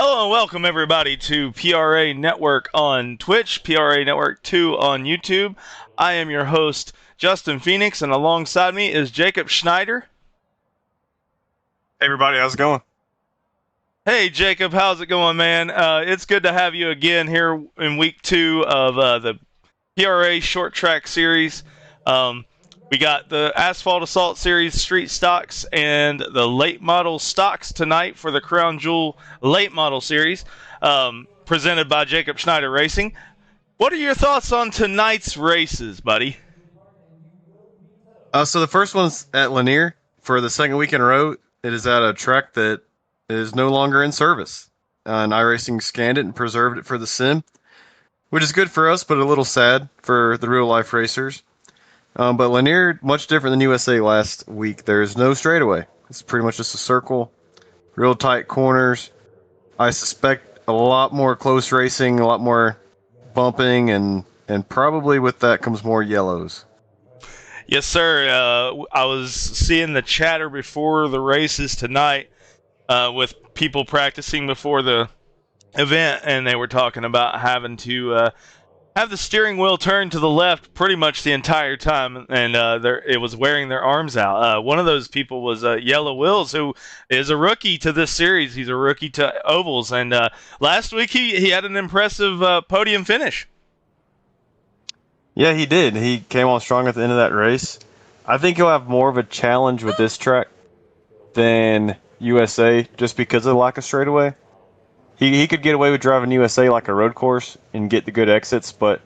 Hello and welcome everybody to PRA Network on Twitch, PRA Network 2 on YouTube. I am your host, Justin Phoenix, and alongside me is Jacob Schneider. Hey everybody, how's it going? Hey Jacob, how's it going, man? It's good to have you again here in week 2 of the PRA Short Track Series. We got the Asphalt Assault Series Street Stocks and the Late Model Stocks tonight for the Crown Jewel Late Model Series, presented by Jacob Schneider Racing. What are your thoughts on tonight's races, buddy? So the first one's at Lanier for the second week in a row. It is at a track that is no longer in service. And iRacing scanned it and preserved it for the sim, which is good for us, but a little sad for the real-life racers. But Lanier, much different than USA last week. There's no straightaway. It's pretty much just a circle, real tight corners. I suspect a lot more close racing, a lot more bumping, and probably with that comes more yellows. Yes, sir. I was seeing the chatter before the races tonight with people practicing before the event, and they were talking about having to have the steering wheel turned to the left pretty much the entire time, and it was wearing their arms out. One of those people was Yellow Wills, who is a rookie to this series. He's a rookie to ovals, and last week he had an impressive podium finish. Yeah, he did. He came on strong at the end of that race. I think he'll have more of a challenge with this track than USA, just because of the lack of straightaway. He could get away with driving USA like a road course and get the good exits, but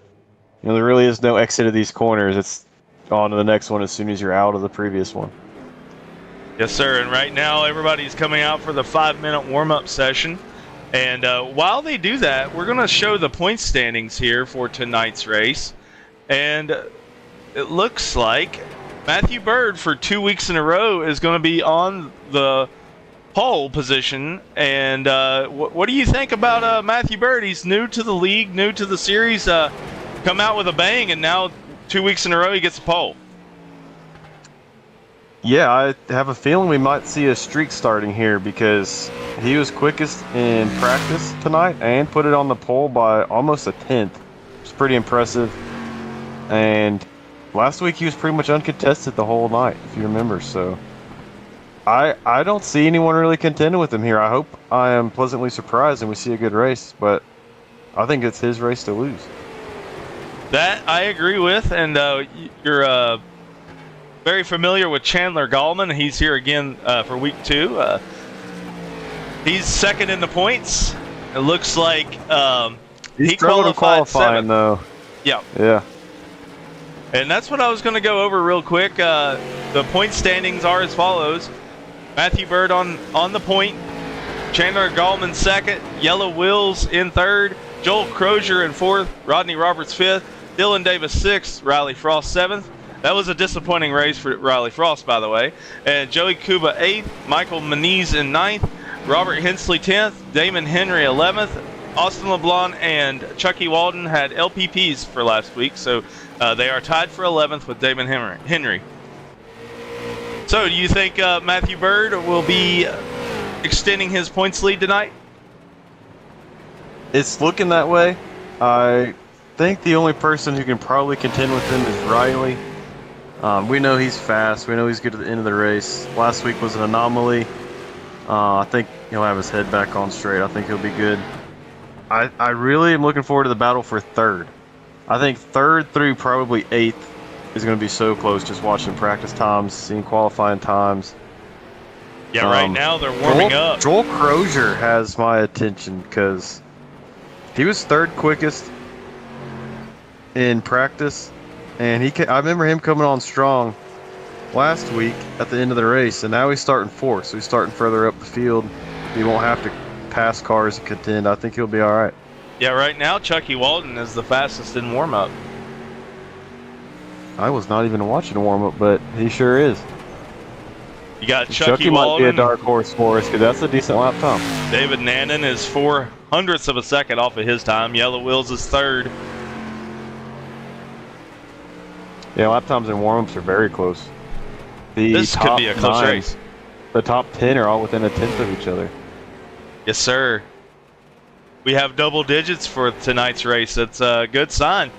there really is no exit of these corners. It's on to the next one as soon as you're out of the previous one. Yes, sir. And right now everybody's coming out for the 5-minute warm-up session. And while they do that, we're going to show the point standings here for tonight's race. And it looks like Matthew Bird, for 2 weeks in a row, is going to be on the pole position. And what do you think about Matthew Bird? He's new to the league, new to the series, come out with a bang, and now 2 weeks in a row he gets a pole. Yeah, I have a feeling we might see a streak starting here because he was quickest in practice tonight and put it on the pole by almost a tenth. It's pretty impressive. And last week he was pretty much uncontested the whole night, if you remember, so I don't see anyone really contending with him here. I hope I am pleasantly surprised and we see a good race, but I think it's his race to lose. That I agree with, and you're very familiar with Chandler Gallman. He's here again for week 2. He's second in the points. It looks like he qualified seventh. Though. Yeah. And that's what I was going to go over real quick. The point standings are as follows. Matthew Bird on the point, Chandler Gallman second, Yellow Wills in third, Joel Crozier in fourth, Rodney Roberts fifth, Dylan Davis sixth, Riley Frost seventh. That was a disappointing race for Riley Frost, by the way. And Joey Kuba eighth, Michael Maniz in ninth, Robert Hensley 10th, Damon Henry 11th. Austin LeBlanc and Chucky Walden had LPPs for last week, so they are tied for 11th with Damon Henry. So, do you think Matthew Bird will be extending his points lead tonight? It's looking that way. I think the only person who can probably contend with him is Riley. We know he's fast. We know he's good at the end of the race. Last week was an anomaly. I think he'll have his head back on straight. I think he'll be good. I really am looking forward to the battle for third. I think third through probably 8th is going to be so close, just watching practice times, seeing qualifying times. Yeah, right now they're warming up. Joel Crozier has my attention because he was third quickest in practice, and I remember him coming on strong last week at the end of the race, and now he's starting fourth, so he's starting further up the field. He won't have to pass cars and contend. I think he'll be all right. Yeah, right now Chucky Walden is the fastest in warm-up. I was not even watching a warm-up, but he sure is. You got Chucky Walden. Might be a dark horse for us, because that's a decent lap time. David Nannon is 0.04 of a second off of his time. Yellow Wills is third. Yeah, lap times and warm-ups are very close. This could be a close race. The top 10 are all within a tenth of each other. Yes, sir. we have double digits for tonight's race. That's a good sign.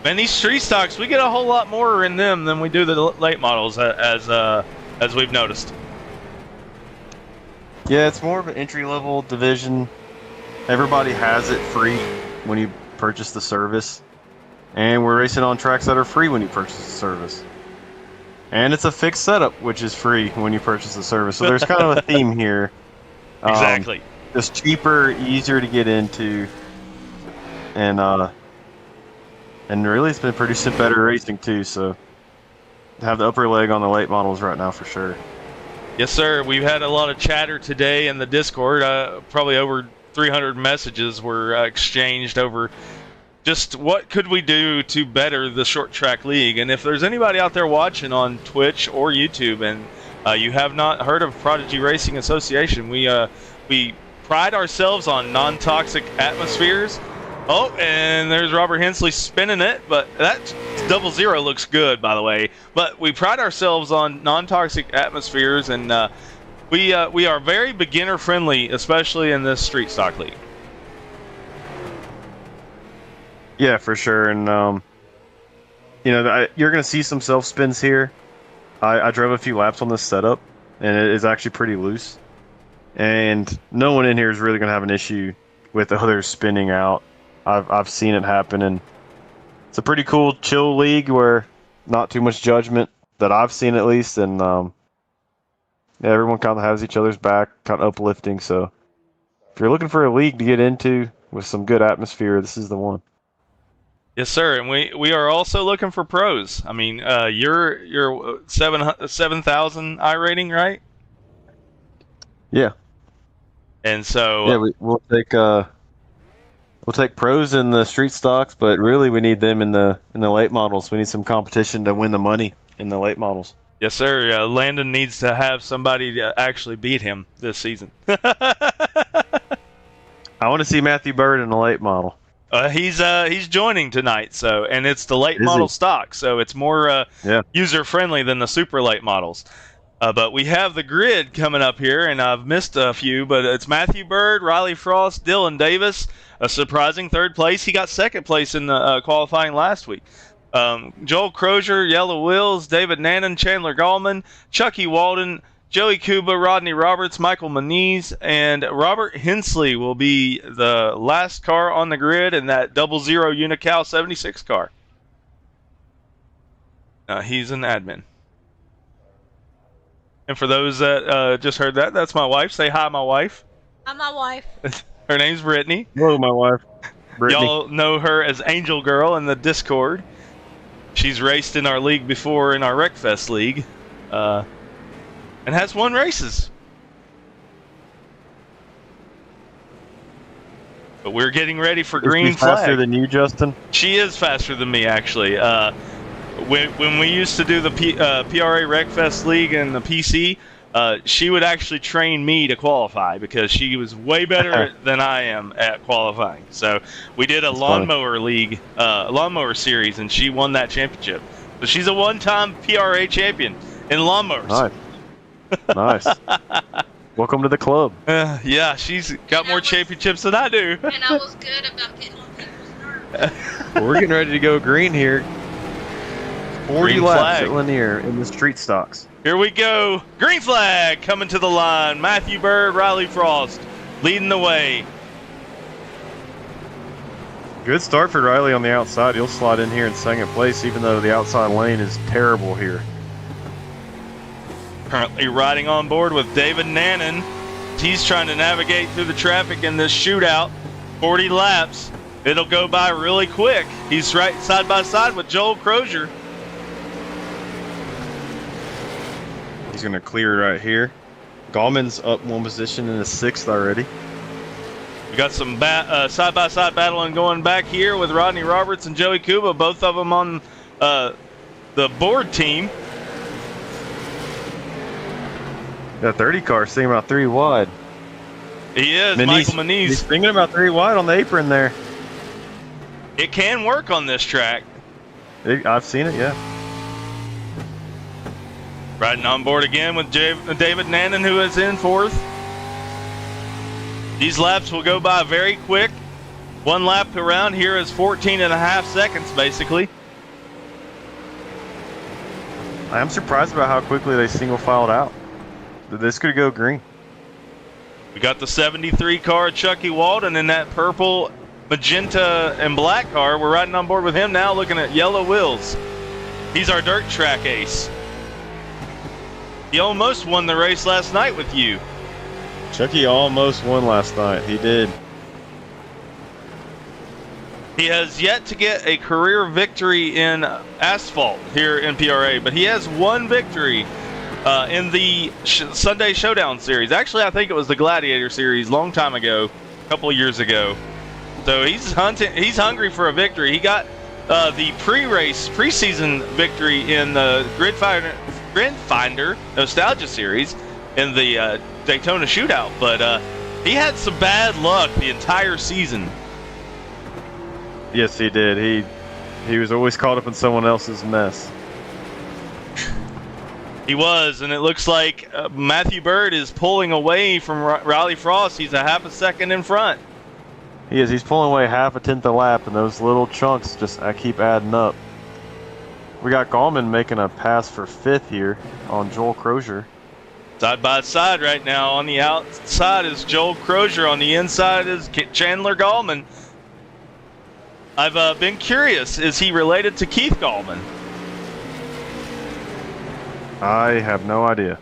Man, these street stocks, we get a whole lot more in them than we do the late models, as we've noticed. Yeah, it's more of an entry-level division. Everybody has it free when you purchase the service. And we're racing on tracks that are free when you purchase the service. And it's a fixed setup, which is free when you purchase the service. So there's kind of a theme here. Exactly. Just cheaper, easier to get into. And really it's been producing better racing too, so have the upper leg on the late models right now for sure. Yes, sir. We've had a lot of chatter today in the Discord. Probably over 300 messages were exchanged over just what could we do to better the short track league. And if there's anybody out there watching on Twitch or YouTube and you have not heard of Prodigy Racing Association, we pride ourselves on non-toxic atmospheres. Oh, and there's Robert Hensley spinning it, but that 00 looks good, by the way. But we pride ourselves on non-toxic atmospheres, and we are very beginner-friendly, especially in this street stock league. Yeah, for sure. And you're going to see some self spins here. I drove a few laps on this setup, and it is actually pretty loose. And no one in here is really going to have an issue with others spinning out. I've seen it happen, and it's a pretty cool, chill league where not too much judgment that I've seen at least, and everyone kind of has each other's back, kind of uplifting. So if you're looking for a league to get into with some good atmosphere, this is the one. Yes, sir, and we are also looking for pros. I mean, you're 7,000 iRating, right? Yeah. And so yeah, we'll take pros in the street stocks, but really we need them in the late models. We need some competition to win the money in the late models. Yes, sir. Landon needs to have somebody to actually beat him this season. I want to see Matthew Bird in the late model. He's joining tonight, and it's the late model stock, so it's more user friendly than the super late models. But we have the grid coming up here, and I've missed a few, but it's Matthew Bird, Riley Frost, Dylan Davis, a surprising third place. He got second place in the qualifying last week. Joel Crozier, Yellow Wills, David Nannon, Chandler Gallman, Chucky Walden, Joey Kuba, Rodney Roberts, Michael Maniz, and Robert Hensley will be the last car on the grid in that 00 Unical 76 car. He's an admin. And for those that just heard that, that's my wife. Say hi, my wife. Hi, my wife. Her name's Brittany. Hello, my wife. Brittany. Y'all know her as Angel Girl in the Discord. She's raced in our league before, in our Wreckfest league. And has won races. But we're getting ready for green flag. Faster than you, Justin? She is faster than me, actually. When we used to do the PRA Wreckfest League and the PC, she would actually train me to qualify because she was way better than I am at qualifying. So we did a lawnmower league, lawnmower series, and she won that championship. So she's a one-time PRA champion in lawnmowers. Nice. Nice. Welcome to the club. Yeah, she's got more championships than I do. And I was good about getting on people's nerves. Well, we're getting ready to go green here. 40 Green laps flag at Lanier in the street stocks. Here we go. Green flag coming to the line. Matthew Bird, Riley Frost leading the way. Good start for Riley on the outside. He'll slide in here in second place, even though the outside lane is terrible here. Currently riding on board with David Nannon. He's trying to navigate through the traffic in this shootout. 40 laps. It'll go by really quick. He's right side by side with Joel Crozier. He's going to clear right here. Gallman's up one position in the 6th already. We got some side-by-side battling going back here with Rodney Roberts and Joey Kuba, both of them on the board team. That 30 car sitting about 3 wide. He is, Michael Maniz. He's thinking about 3 wide on the apron there. It can work on this track. I've seen it, yeah. Riding on board again with David Nannon, who is in 4th. These laps will go by very quick. 1 lap around here is 14.5 seconds, basically. I'm surprised about how quickly they single filed out. This could go green. We got the 73 car, Chucky Walden, in that purple, magenta, and black car. We're riding on board with him now, looking at yellow wheels. He's our dirt track ace. He almost won the race last night with you. Chucky almost won last night. He did. He has yet to get a career victory in asphalt here in PRA, but he has one victory in the Sunday Showdown Series. Actually, I think it was the Gladiator Series long time ago, a couple of years ago. So he's hungry for a victory. He got the preseason victory in the Grid Finder Nostalgia Series in the Daytona Shootout, but he had some bad luck the entire season. Yes, he did. He was always caught up in someone else's mess. He was, and it looks like Matthew Bird is pulling away from Riley Frost. He's a half a second in front. He is. He's pulling away half a tenth a lap, and those little chunks just keep adding up. We got Gallman making a pass for 5th here on Joel Crozier. Side by side right now. On the outside is Joel Crozier. On the inside is Chandler Gallman. I've been curious, is he related to Keith Gallman? I have no idea.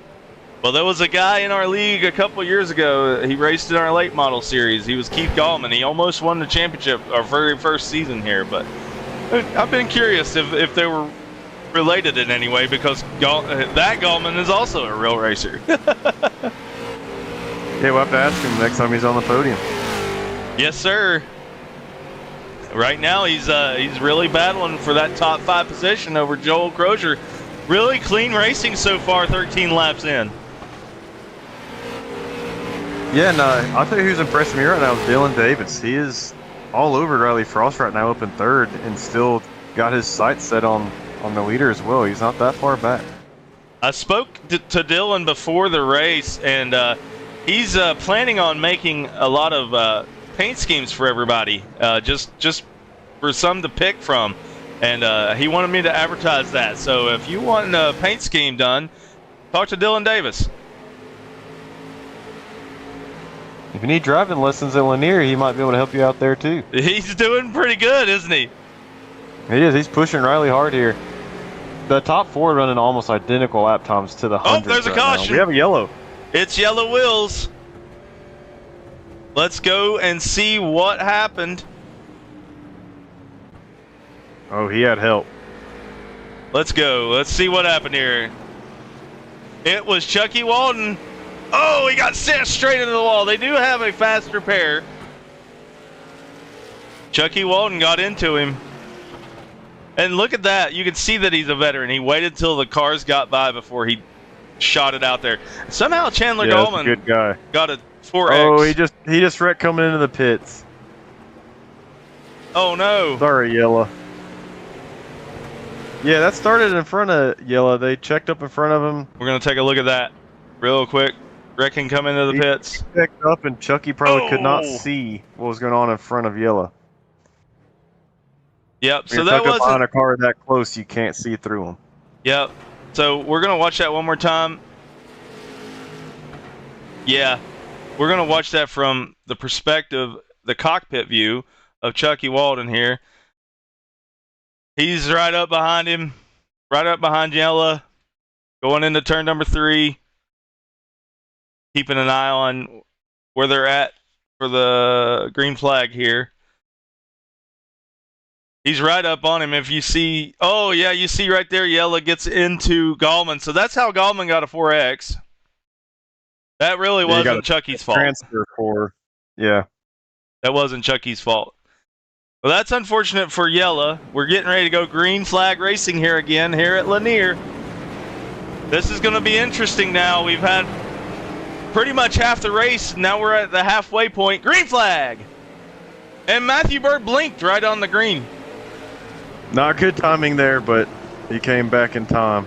Well, there was a guy in our league a couple years ago. He raced in our late model series. He was Keith Gallman. He almost won the championship our very first season here, but I've been curious if they were related in any way, because that Gallman is also a real racer. Yeah, we'll have to ask him next time he's on the podium. Yes, sir. Right now, he's really battling for that top 5 position over Joel Crozier. Really clean racing so far, 13 laps in. Yeah, and I'll tell you who's impressing me right now is Dylan Davis. He is all over Riley Frost right now, up in 3rd, and still got his sights set on the leader as well. He's not that far back. I spoke to Dylan before the race, and he's planning on making a lot of paint schemes for everybody, just for some to pick from, and he wanted me to advertise that. So if you want a paint scheme done, talk to Dylan Davis. If you need driving lessons at Lanier, he might be able to help you out there too. He's doing pretty good, isn't he? He is. He's pushing Riley hard here. The top 4 running almost identical lap times to the 100. Oh, there's a caution. We have a yellow. It's yellow wheels. Let's go and see what happened. Oh, he had help. Let's go. Let's see what happened here. It was Chucky Walden. Oh, he got sent straight into the wall. They do have a faster pair. Chucky Walden got into him. And look at that. You can see that he's a veteran. He waited till the cars got by before he shot it out there. Somehow Chandler Gallman good guy. got a 4X. Oh, he just wrecked coming into the pits. Oh, no. Sorry, Yella. Yeah, that started in front of Yella. They checked up in front of him. We're going to take a look at that real quick. Wrecking come into the pits. Checked up, and Chucky probably could not see what was going on in front of Yella. Yep, so You're that wasn't on wasn't... a car that close, you can't see through them. Yep, so we're going to watch that one more time. Yeah, we're going to watch that from the perspective, the cockpit view of Chucky Walden here. He's right up behind him, right up behind Yella, going into turn number 3. Keeping an eye on where they're at for the green flag here. He's right up on him. If you see, oh yeah, you see right there, Yella gets into Gallman. So that's how Gallman got a 4X. That really wasn't Chucky's fault. Transfer for, yeah. That wasn't Chucky's fault. Well, that's unfortunate for Yella. We're getting ready to go green flag racing here again, here at Lanier. This is going to be interesting now. We've had pretty much half the race. Now we're at the halfway point. Green flag! And Matthew Bird blinked right on the green. Not good timing there, but he came back in time.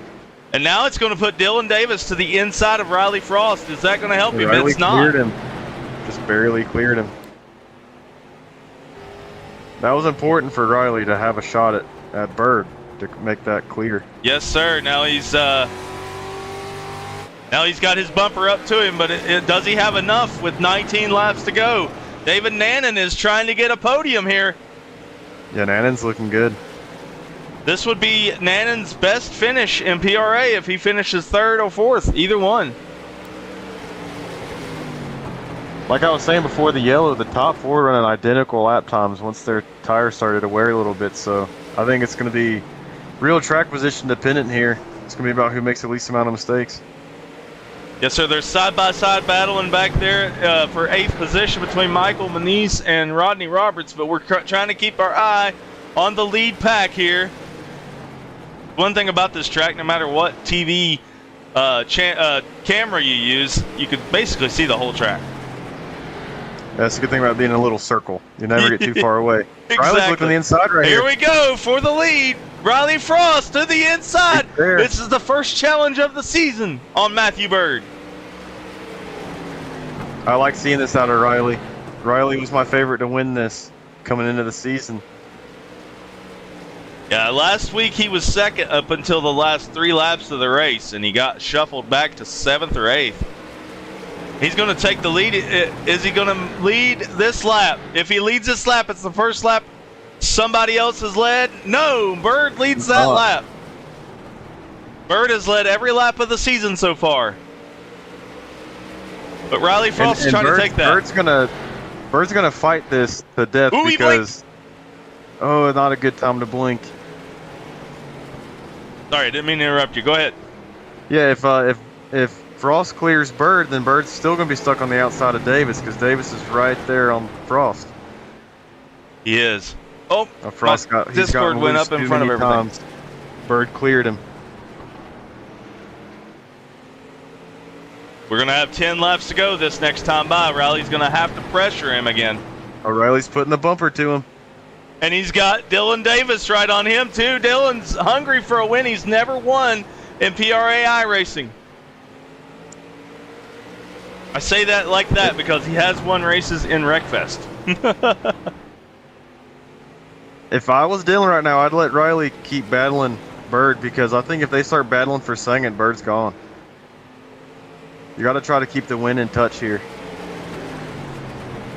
And now it's going to put Dylan Davis to the inside of Riley Frost. Is that going to help him? Riley It's not. cleared him. Just barely cleared him. That was important for Riley to have a shot at Bird to make that clear. Yes, sir. Now he's got his bumper up to him, but does he have enough with 19 laps to go? David Nannon is trying to get a podium here. Yeah, Nannon's looking good. This would be Nannon's best finish in PRA if he finishes third or fourth, either one. Like I was saying before, the yellow, the top four running identical lap times once their tires started to wear a little bit. So I think it's going to be real track position dependent here. It's going to be about who makes the least amount of mistakes. Yes, sir. There's side-by-side battling back there for 8th position between Michael Manise and Rodney Roberts, but we're trying to keep our eye on the lead pack here. One thing about this track, no matter what TV camera you use, you could basically see the whole track. That's the good thing about being in a little circle. You never get too far away. Exactly. Riley's looking the inside right here. Here we go for the lead. Riley Frost to the inside. This is the first challenge of the season on Matthew Bird. I like seeing this out of Riley. Riley was my favorite to win this coming into the season. Yeah, last week he was second up until the last 3 laps of the race, and he got shuffled back to 7th or 8th. He's going to take the lead. Is he going to lead this lap? If he leads this lap, it's the first lap somebody else has led. No, Bird leads that lap. Bird has led every lap of the season so far. But Riley Frost is trying to take that. Bird's gonna fight this to death. Ooh, because not a good time to blink. Sorry, I didn't mean to interrupt you. Go ahead. Yeah, if Frost clears Bird, then Bird's still gonna be stuck on the outside of Davis because Davis is right there on Frost. He is. Oh, Frost Discord went up in front of everything. Times. Bird cleared him. We're going to have 10 laps to go this next time by. Riley's going to have to pressure him again. O'Reilly's putting the bumper to him. And he's got Dylan Davis right on him, too. Dylan's hungry for a win. He's never won in PRA iRacing. I say that like that because he has won races in Wreckfest. If I was Dylan right now, I'd let Riley keep battling Bird because I think if they start battling for second, Bird's gone. You got to try to keep the win in touch here.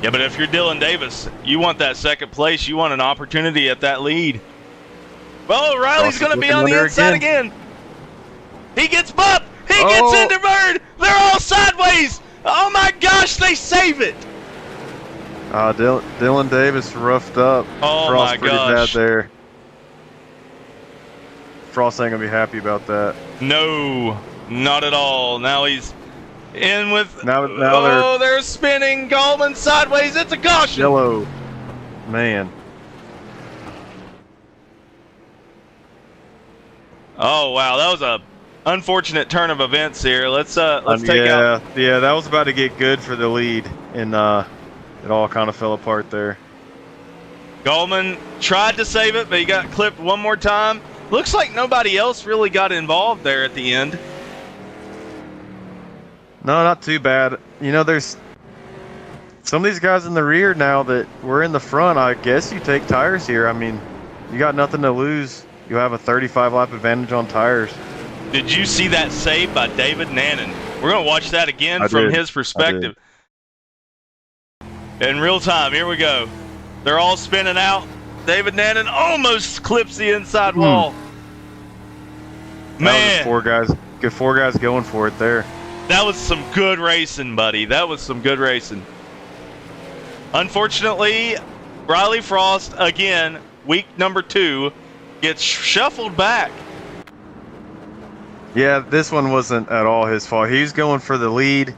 Yeah, but if you're Dylan Davis, you want that second place. You want an opportunity at that lead. Well, Riley's going to be on the inside again. He gets bumped. He gets into Bird. They're all sideways. Oh, my gosh, they save it. Dylan Davis roughed up. Oh, Frost my pretty gosh. bad there. Frost ain't going to be happy about that. No, not at all. Now he's in with... Now they're spinning. Gallman sideways. It's a caution. Yellow. Man. Oh, wow. That was a unfortunate turn of events here. Let's take out... Yeah, that was about to get good for the lead, and it all kind of fell apart there. Gallman tried to save it, but he got clipped one more time. Looks like nobody else really got involved there at the end. No, not too bad. You know, there's some of these guys in the rear now that were in the front. I guess you take tires here. I mean, you got nothing to lose. You have a 35-lap advantage on tires. Did you see that save by David Nannon? We're going to watch that again from his perspective. In real time, here we go. They're all spinning out. David Nannon almost clips the inside wall. Man. Four guys going for it there. That was some good racing, buddy. That was some good racing. Unfortunately, Riley Frost, again, week number 2, gets shuffled back. Yeah, this one wasn't at all his fault. He's going for the lead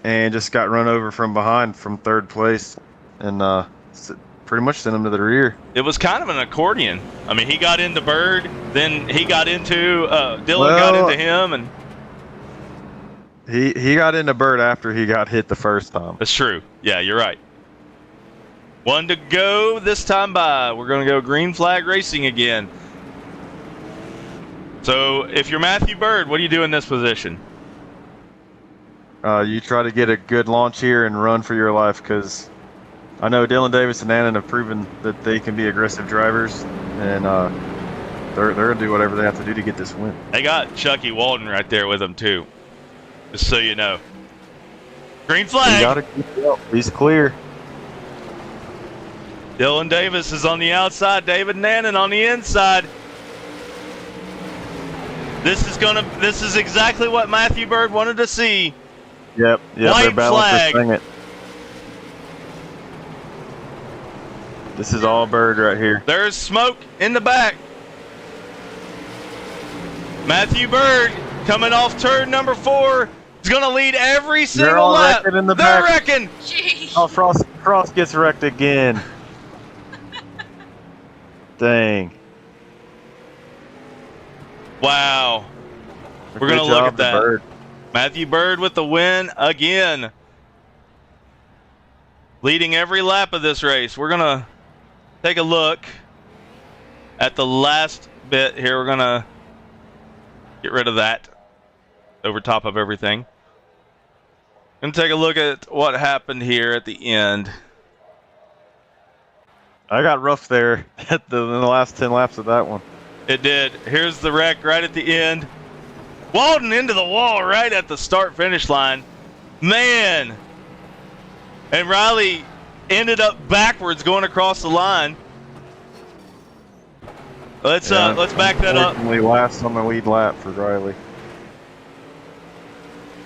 and just got run over from behind from 3rd place and pretty much sent him to the rear. It was kind of an accordion. I mean, he got into Bird, then he got into Dylan got into him, and he got into Bird after he got hit the first time. That's true. Yeah, you're right. 1 to go this time by. We're going to go green flag racing again. So if you're Matthew Bird, what do you do in this position? You try to get a good launch here and run for your life because I know Dylan Davis and Annan have proven that they can be aggressive drivers, and they're going to do whatever they have to do to get this win. They got Chucky Walden right there with them, too. Just so you know. Green flag. He's clear. Dylan Davis is on the outside. David Nannon on the inside. This is exactly what Matthew Bird wanted to see. Yep, White they're battling flag. for second. This is all Bird right here. There's smoke in the back. Matthew Bird coming off turn number 4 is going to lead every single lap. In the They're back. wrecking. Jeez. Oh, Frost gets wrecked again. Dang. Wow. We're Good going to look job at to that. Bird. Matthew Bird with the win again. Leading every lap of this race. We're going to take a look at the last bit here. We're going to get rid of that over top of everything. Going to take a look at what happened here at the end. I got rough there in the last 10 laps of that one. It did. Here's the wreck right at the end. Walden into the wall right at the start-finish line. Man. And Riley ended up backwards going across the line. Let's back that up. Unfortunately, last on the lead lap for Riley.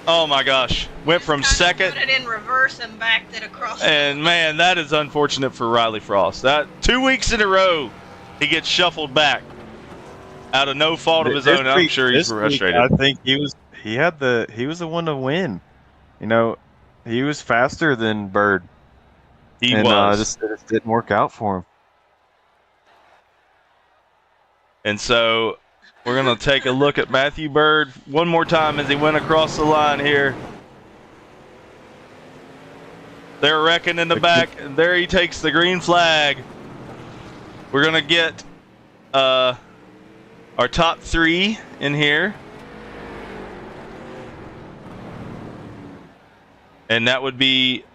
Oh my gosh. Went from Just kinda second. Put it in reverse and backed it across. And man, that is unfortunate for Riley Frost. That 2 weeks in a row, he gets shuffled back out of no fault of his own. I'm sure he's frustrated. I think he was the one to win. You know, he was faster than Bird. He was. Just didn't work out for him. And so we're going to take a look at Matthew Bird one more time as he went across the line here. They're wrecking in the back, and there he takes the green flag. We're going to get our top 3 in here. And that would be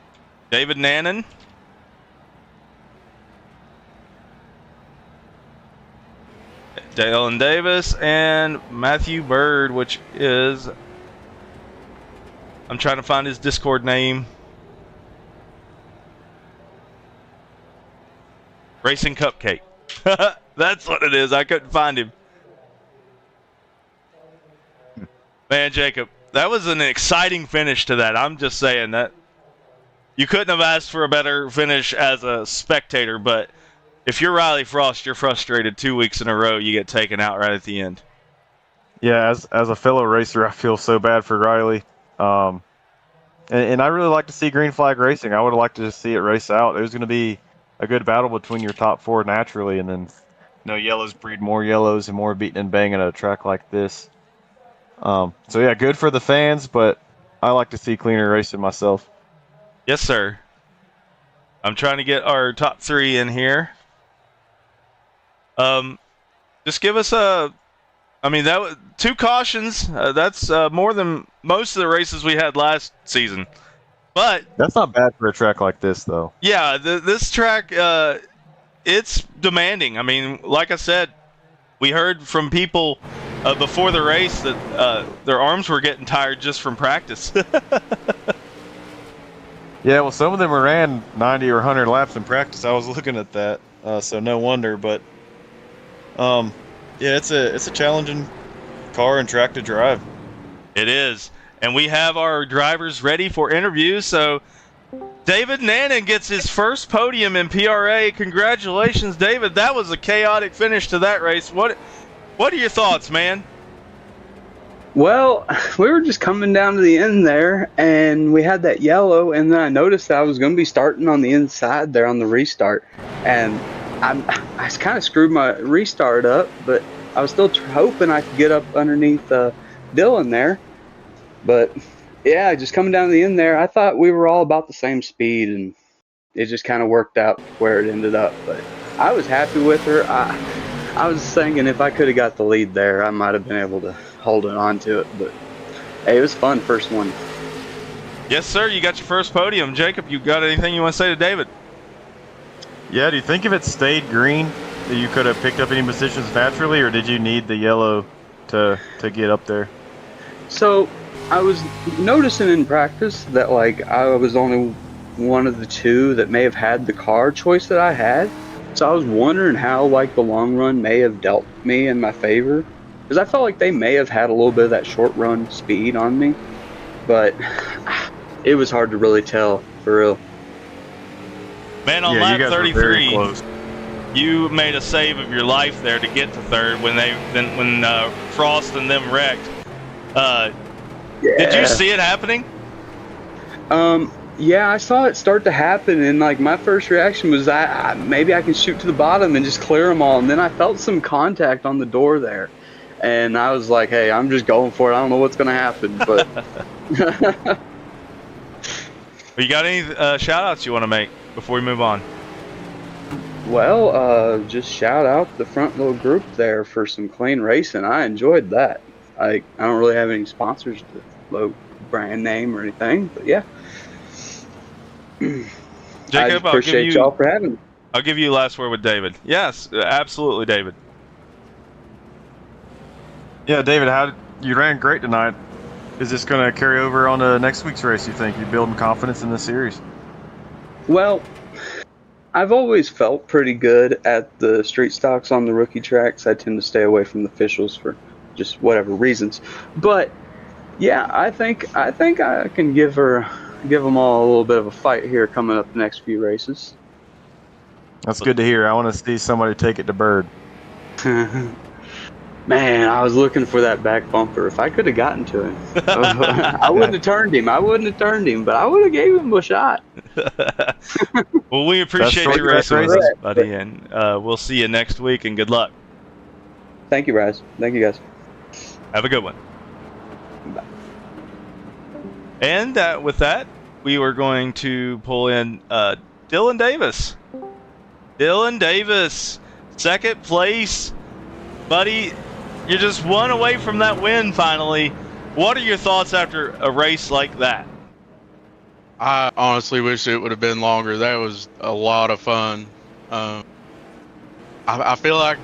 David Nannon. Dylan Davis and Matthew Bird, which is, I'm trying to find his Discord name. Racing Cupcake. That's what it is. I couldn't find him. Man, Jacob, that was an exciting finish to that. I'm just saying that you couldn't have asked for a better finish as a spectator, but if you're Riley Frost, you're frustrated 2 weeks in a row, you get taken out right at the end. Yeah, as a fellow racer, I feel so bad for Riley. And I really like to see green flag racing. I would have liked to just see it race out. It was going to be a good battle between your top 4 naturally, and then yellows breed more yellows and more beating and banging at a track like this. So yeah, good for the fans, but I like to see cleaner racing myself. Yes, sir. I'm trying to get our top 3 in here. Just give us that was 2 cautions. That's more than most of the races we had last season. But that's not bad for a track like this, though. Yeah, this track, it's demanding. I mean, like I said, we heard from people before the race that their arms were getting tired just from practice. Yeah, well, some of them ran 90 or 100 laps in practice. I was looking at that, so no wonder. But yeah, it's a challenging car and track to drive. It is, and we have our drivers ready for interviews. So David Nannon gets his first podium in PRA. Congratulations, David. That was a chaotic finish to that race. What are your thoughts, man? Well, we were just coming down to the end there, and we had that yellow, and then I noticed that I was going to be starting on the inside there on the restart, and I kind of screwed my restart up, but I was still hoping I could get up underneath Dylan there. But yeah, just coming down to the end there, I thought we were all about the same speed, and it just kind of worked out where it ended up. But I was happy with her. I was thinking if I could have got the lead there, I might have been able to hold on to it. But hey, it was fun, first one. Yes, sir. You got your first podium. Jacob, you got anything you want to say to David? Yeah, do you think if it stayed green, that you could have picked up any positions naturally, or did you need the yellow to get up there? So I was noticing in practice that like I was only one of the two that may have had the car choice that I had. So I was wondering how like the long run may have dealt me in my favor, because I felt like they may have had a little bit of that short run speed on me, but it was hard to really tell for real. Man, on Yeah, lap you guys were very 33, close. you made a save of your life there to get to third when Frost and them wrecked. Did you see it happening? Yeah, I saw it start to happen, and like my first reaction was maybe I can shoot to the bottom and just clear them all. And then I felt some contact on the door there, and I was like, "Hey, I'm just going for it. I don't know what's gonna happen." But You got any shout outs you want to make before we move on? well, just shout out the front little group there for some clean racing. I enjoyed that. I don't really have any sponsors to low brand name or anything, but yeah. Jacob, I appreciate y'all for having me. I'll give you last word with David. Yes, absolutely, David. Yeah, David, you ran great tonight. Is this going to carry over on to next week's race, you think? You building confidence in the series? Well, I've always felt pretty good at the street stocks on the rookie tracks. I tend to stay away from the officials for just whatever reasons. But yeah, I think I can give them all a little bit of a fight here coming up the next few races. That's good to hear. I want to see somebody take it to Bird. Man, I was looking for that back bumper. If I could have gotten to him, I wouldn't have turned him. But I would have gave him a shot. Well, we appreciate That's you racing with right. us, buddy, and we'll see you next week, and good luck. Thank you, Raz. Thank you, guys. Have a good one. Bye. And with that, we were going to pull in Dylan Davis. Dylan Davis, second place. Buddy, you're just one away from that win finally. What are your thoughts after a race like that? I honestly wish it would have been longer. That was a lot of fun. I feel like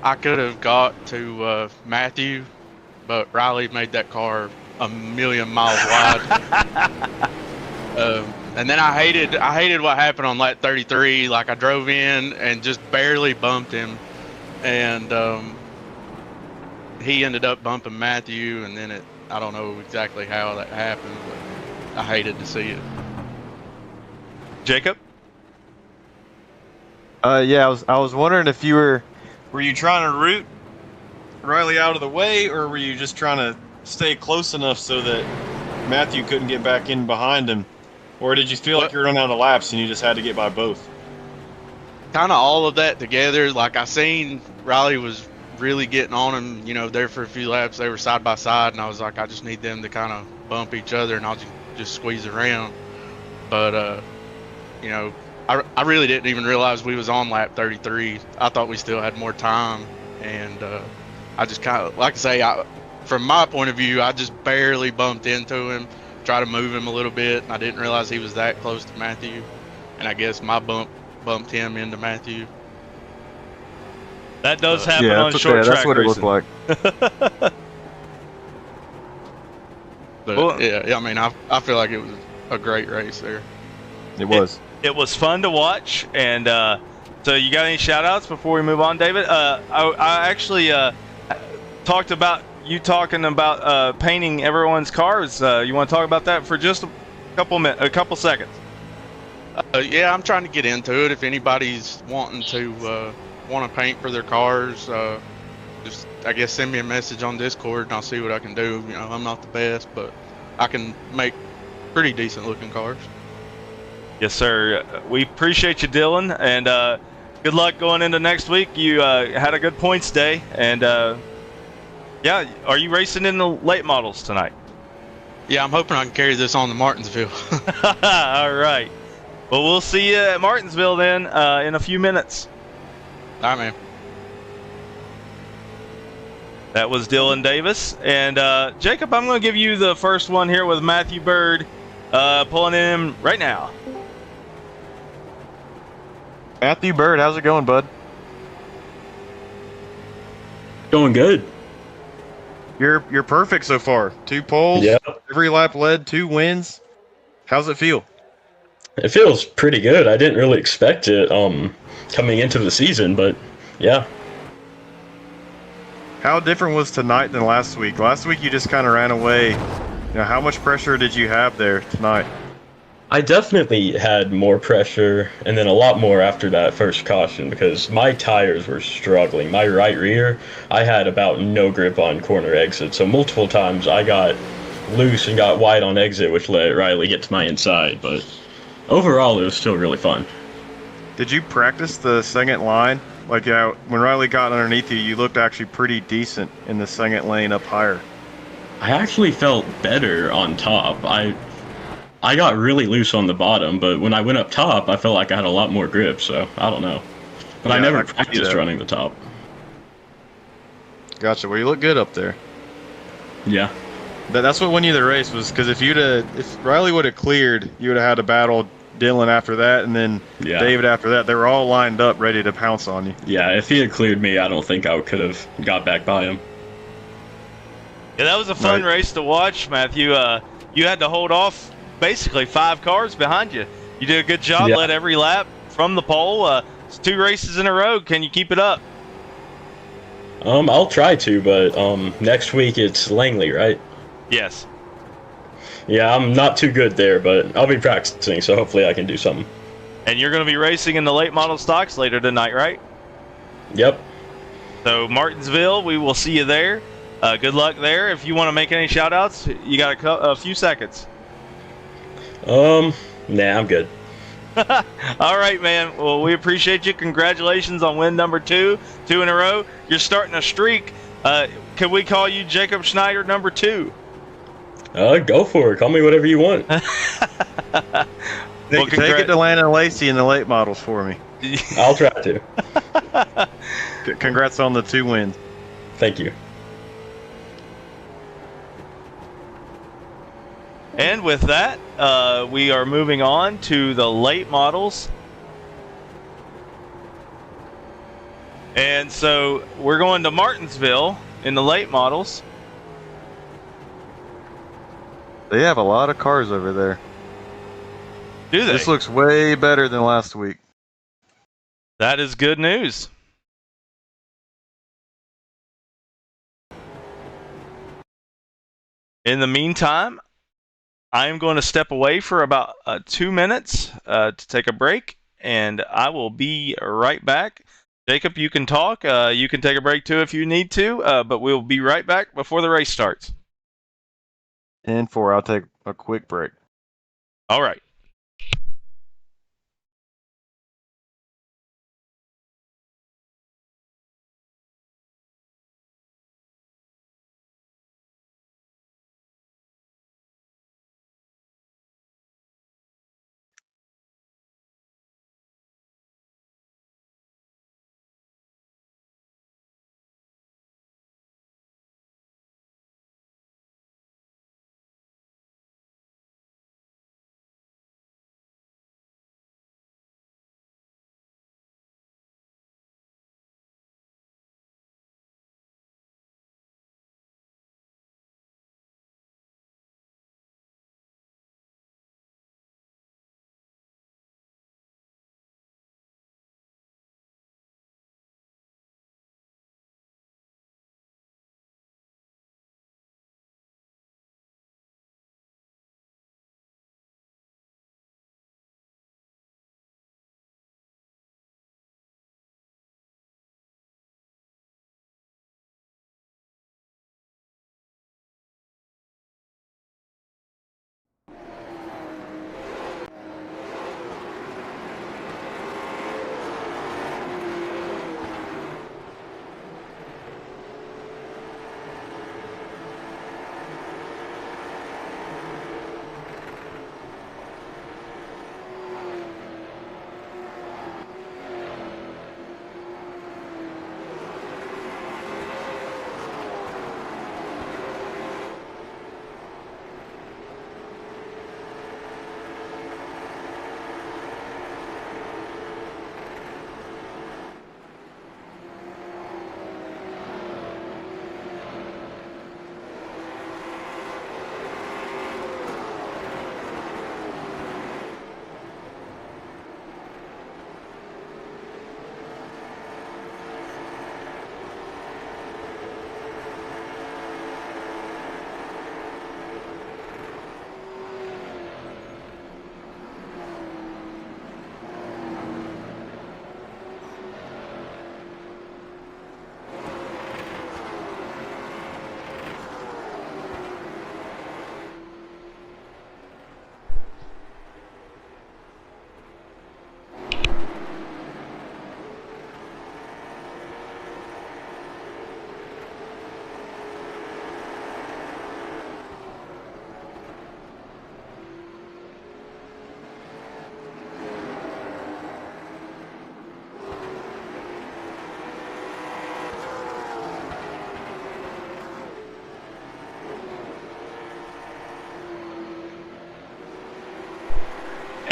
I could have got to Matthew, but Riley made that car a million miles wide. And then I hated what happened on lap 33. Like I drove in and just barely bumped him, and he ended up bumping Matthew, and then I don't know exactly how that happened, but I hated to see it. Jacob? Yeah, I was wondering if were you trying to root Riley out of the way, or were you just trying to stay close enough so that Matthew couldn't get back in behind him? Or did you feel like you were running out of laps and you just had to get by both? Kind of all of that together. Like I seen Riley was really getting on him, there for a few laps. They were side by side, and I was like, I just need them to kind of bump each other, and I'll just squeeze around. But I really didn't even realize we was on lap 33. I thought we still had more time, and I just kind of, like I say, from my point of view, I just barely bumped into him, tried to move him a little bit, and I didn't realize he was that close to Matthew, and I guess my bumped him into Matthew. That does happen on short track that's what racing. it looked like. But Well, yeah, I mean, I feel like it was a great race there. It was. It was fun to watch, and so you got any shout-outs before we move on, David? I actually talked about you talking about painting everyone's cars. You want to talk about that for just a couple seconds? Yeah, I'm trying to get into it. If anybody's wanting to want to paint for their cars, just I guess send me a message on Discord, and I'll see what I can do. I'm not the best, but I can make pretty decent looking cars. Yes, sir. We appreciate you, Dylan, and good luck going into next week. You had a good points day, and yeah, are you racing in the late models tonight? Yeah, I'm hoping I can carry this on to Martinsville. All right. Well, we'll see you at Martinsville then in a few minutes. All right, man. That was Dylan Davis. And Jacob, I'm going to give you the first one here with Matthew Bird pulling in right now. Matthew Bird, how's it going, bud? Going good. You're perfect so far. 2 poles, Yeah. every lap led, 2 wins. How's it feel? It feels pretty good. I didn't really expect it coming into the season, but yeah. How different was tonight than last week? Last week you just kind of ran away. How much pressure did you have there tonight? I definitely had more pressure and then a lot more after that first caution because my tires were struggling. My right rear, I had about no grip on corner exit. So multiple times I got loose and got wide on exit, which let Riley get to my inside. But overall, it was still really fun. Did you practice the second line? Like, when Riley got underneath you, you looked actually pretty decent in the second lane up higher. I actually felt better on top. I got really loose on the bottom, but when I went up top, I felt like I had a lot more grip, so I don't know. But I Yeah, never I can see practiced that. running the top. Gotcha. Well, you look good up there. Yeah. That's what won you the race, was because if Riley would have cleared, you would have had to battle Dylan after that, and then Yeah. David after that. They were all lined up, ready to pounce on you. Yeah, if he had cleared me, I don't think I could have got back by him. Yeah, that was a fun Right. race to watch, Matthew. You had to hold off basically 5 cars behind you. You did a good job, Yeah. led every lap from the pole. It's 2 races in a row. Can you keep it up? I'll try to, but next week it's Langley, right? Yes. Yeah, I'm not too good there, but I'll be practicing, so hopefully I can do something. And you're going to be racing in the late model stocks later tonight, right? Yep. So Martinsville, we will see you there. Good luck there. If you want to make any shout-outs, you got a few seconds. Nah, I'm good. All right, man. Well, we appreciate you. Congratulations on win number 2 in a row. You're starting a streak. Can we call you Jacob Schneider number 2? Go for it. Call me whatever you want. Well, Take it to Landon Lacey in the late models for me. I'll try to. Congrats on the 2 wins. Thank you. And with that, we are moving on to the late models. And so we're going to Martinsville in the late models. They have a lot of cars over there. Do they? This looks way better than last week. That is good news. In the meantime, I am going to step away for about 2 minutes to take a break, and I will be right back. Jacob, you can talk. You can take a break too if you need to, but we'll be right back before the race starts. 10-4, I'll take a quick break. All right.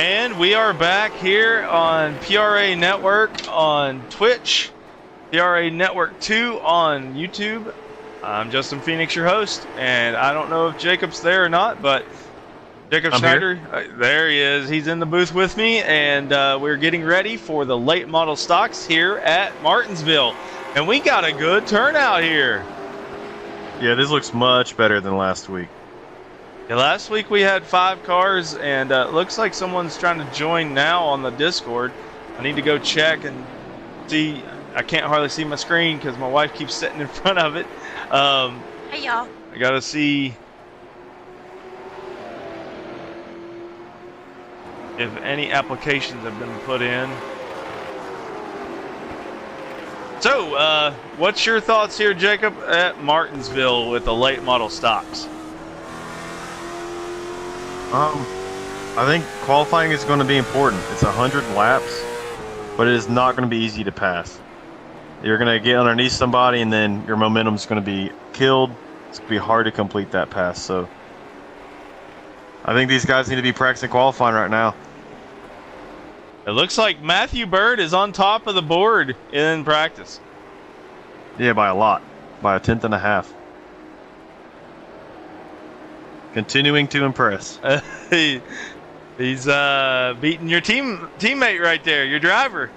And we are back here on PRA Network on Twitch, PRA Network 2 on YouTube. I'm Justin Phoenix, your host, and I don't know if Jacob's there or not, but Jacob Schneider, there he is. He's in the booth with me, and we're getting ready for the late model stocks here at Martinsville. And we got a good turnout here. Yeah, this looks much better than last week. Yeah, last week we had 5 cars, and it looks like someone's trying to join now on the Discord. I need to go check and see. I can't hardly see my screen because my wife keeps sitting in front of it. Hey, y'all. I got to see if any applications have been put in. So, what's your thoughts here, Jacob, at Martinsville with the late model stocks? I think qualifying is going to be important. It's 100 laps, but it is not going to be easy to pass. You're going to get underneath somebody, and then your momentum's going to be killed. It's going to be hard to complete that pass. So I think these guys need to be practicing qualifying right now. It looks like Matthew Bird is on top of the board in practice. Yeah, by a lot. By a tenth and a half. Continuing to impress. He's beating your teammate right there, your driver.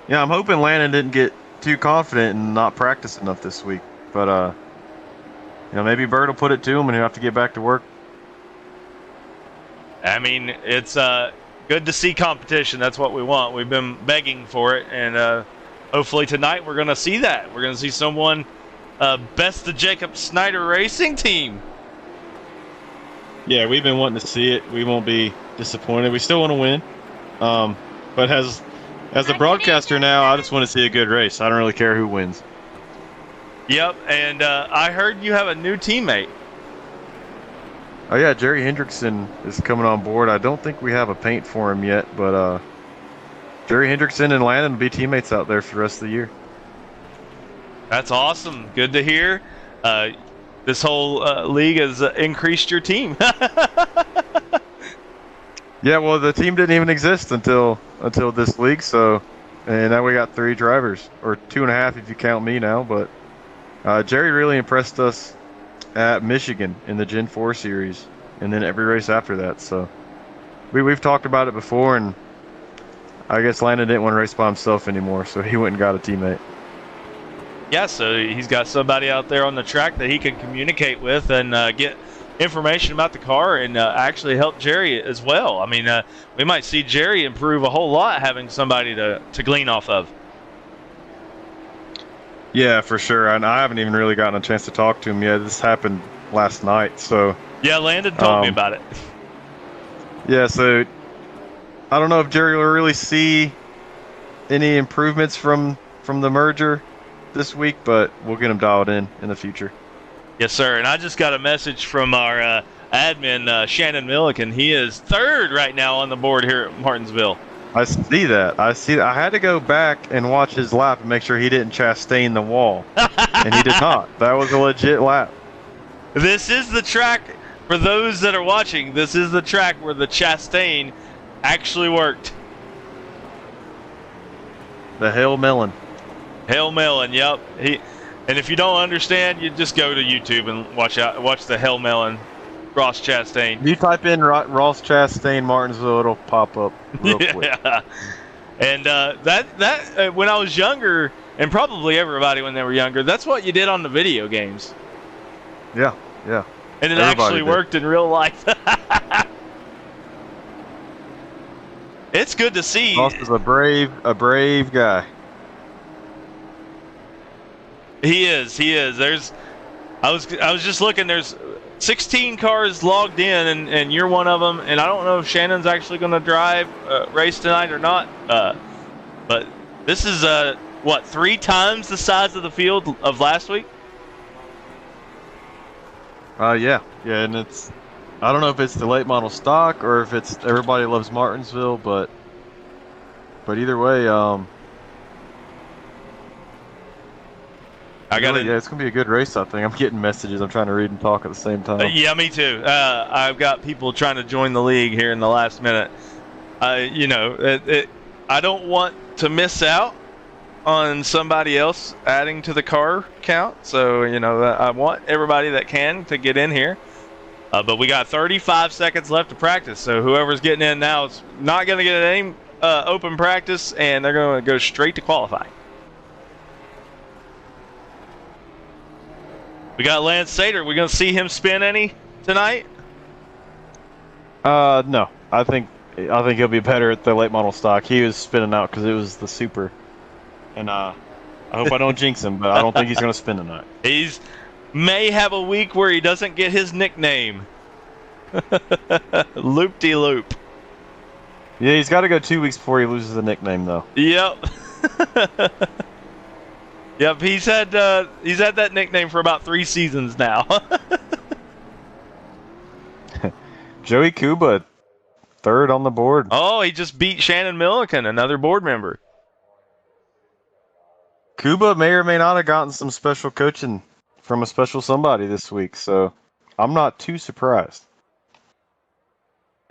Yeah, I'm hoping Landon didn't get too confident and not practice enough this week. But, maybe Bird will put it to him and he'll have to get back to work. I mean, it's good to see competition. That's what we want. We've been begging for it, and hopefully tonight we're going to see that. We're going to see someone best the Jacob Schneider Racing team. Yeah, we've been wanting to see it. We won't be disappointed. We still want to win. But as a broadcaster now, I just want to see a good race. I don't really care who wins. Yep, and I heard you have a new teammate. Oh yeah, Jerry Hendrickson is coming on board. I don't think we have a paint for him yet, but Jerry Hendrickson and Landon will be teammates out there for the rest of the year. That's awesome. Good to hear. This whole league has increased your team. Yeah, well, the team didn't even exist until this league, and now we got 3 drivers, or 2.5 if you count me now. But Jerry really impressed us at Michigan in the Gen 4 series, and then every race after that. So we've talked about it before, and I guess Landon didn't want to race by himself anymore, so he went and got a teammate. Yeah, so he's got somebody out there on the track that he can communicate with and get information about the car and actually help Jerry as well. I mean, we might see Jerry improve a whole lot having somebody to glean off of. Yeah, for sure. And I haven't even really gotten a chance to talk to him yet. This happened last night, so... Yeah, Landon told me about it. Yeah, so I don't know if Jerry will really see any improvements from the merger this week, but we'll get him dialed in the future. Yes, sir. And I just got a message from our admin, Shannon Milliken. He is 3rd right now on the board here at Martinsville. I see that. I had to go back and watch his lap and make sure he didn't Chastain the wall. And he did not. That was a legit lap. This is the track, for those that are watching, this is the track where the Chastain actually worked. The Hail Melon. Hail Melon, yep. And if you don't understand, you just go to YouTube and watch the Hail Melon, Ross Chastain. If you type in Ross Chastain Martinsville, it'll pop up real quick. Yeah. And that when I was younger, and probably everybody when they were younger, that's what you did on the video games. Yeah. And it Everybody actually did. worked in real life. It's good to see. Ross is a brave guy. He is. I was just looking. There's 16 cars logged in, and you're one of them. And I don't know if Shannon's actually going to drive race tonight or not. But this is 3 times the size of the field of last week. Yeah, and I don't know if it's the late model stock or if it's everybody loves Martinsville, but Yeah, it's gonna be a good race. I think I'm getting messages. I'm trying to read and talk at the same time. Yeah, me too. I've got people trying to join the league here in the last minute. I don't want to miss out on somebody else adding to the car count. So, I want everybody that can to get in here. But we got 35 seconds left to practice. So whoever's getting in now is not going to get any open practice, and they're going to go straight to qualifying. We got Lance Sater. We going to see him spin any tonight? No. I think he'll be better at the late model stock. He was spinning out because it was the super. And I hope I don't jinx him, but I don't think he's going to spin tonight. He's may have a week where he doesn't get his nickname. Loop-de-loop. Yeah, he's got to go 2 weeks before he loses the nickname, though. Yep. Yep, he's had that nickname for about 3 seasons now. Joey Kuba, 3rd on the board. Oh, he just beat Shannon Milliken, another board member. Kuba may or may not have gotten some special coaching from a special somebody this week, so I'm not too surprised.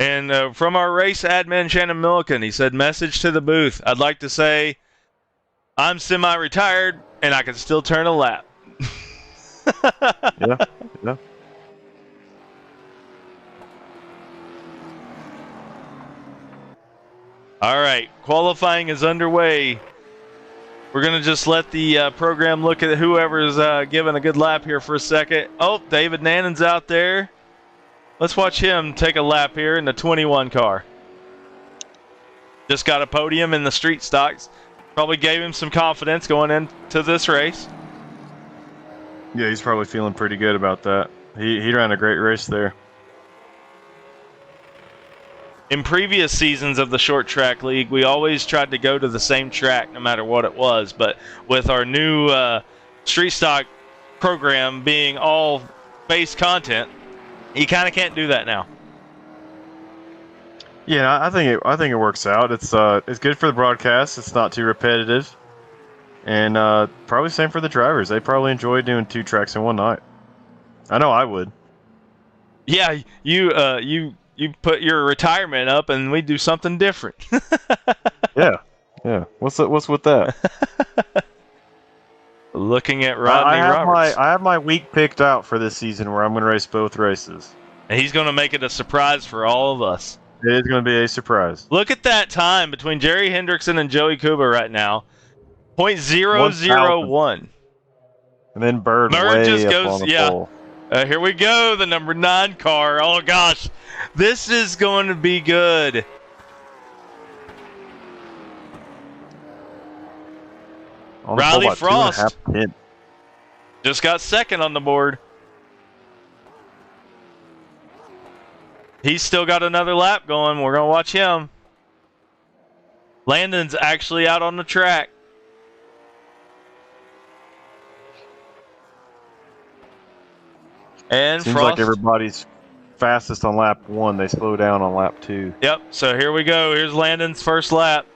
And from our race admin, Shannon Milliken, he said, message to the booth. I'd like to say I'm semi-retired, and I can still turn a lap. Yeah. All right, qualifying is underway. We're going to just let the program look at whoever's giving a good lap here for a second. Oh, David Nannon's out there. Let's watch him take a lap here in the 21 car. Just got a podium in the street stocks. Probably gave him some confidence going into this race. Yeah, he's probably feeling pretty good about that. He ran a great race there. In previous seasons of the Short Track League, we always tried to go to the same track no matter what it was. But with our new street stock program being all base content, you kind of can't do that now. Yeah, I think it works out. It's good for the broadcast. It's not too repetitive, and probably same for the drivers. They probably enjoy doing 2 tracks in one night. I know I would. Yeah, you put your retirement up, and we do something different. Yeah. What's with that? Looking at Rodney Roberts. I have my week picked out for this season where I'm going to race both races. And he's going to make it a surprise for all of us. It is going to be a surprise. Look at that time between Jerry Hendrickson and Joey Kuba right now. 0.001. And then Bird way just up goes, on the pole. Here we go, the number 9 car. Oh, gosh. This is going to be good. Riley Frost just got 2nd on the board. He's still got another lap going. We're going to watch him. Landon's actually out on the track. And seems Frost, like everybody's fastest on lap 1. They slow down on lap 2. Yep, so here we go. Here's Landon's first lap.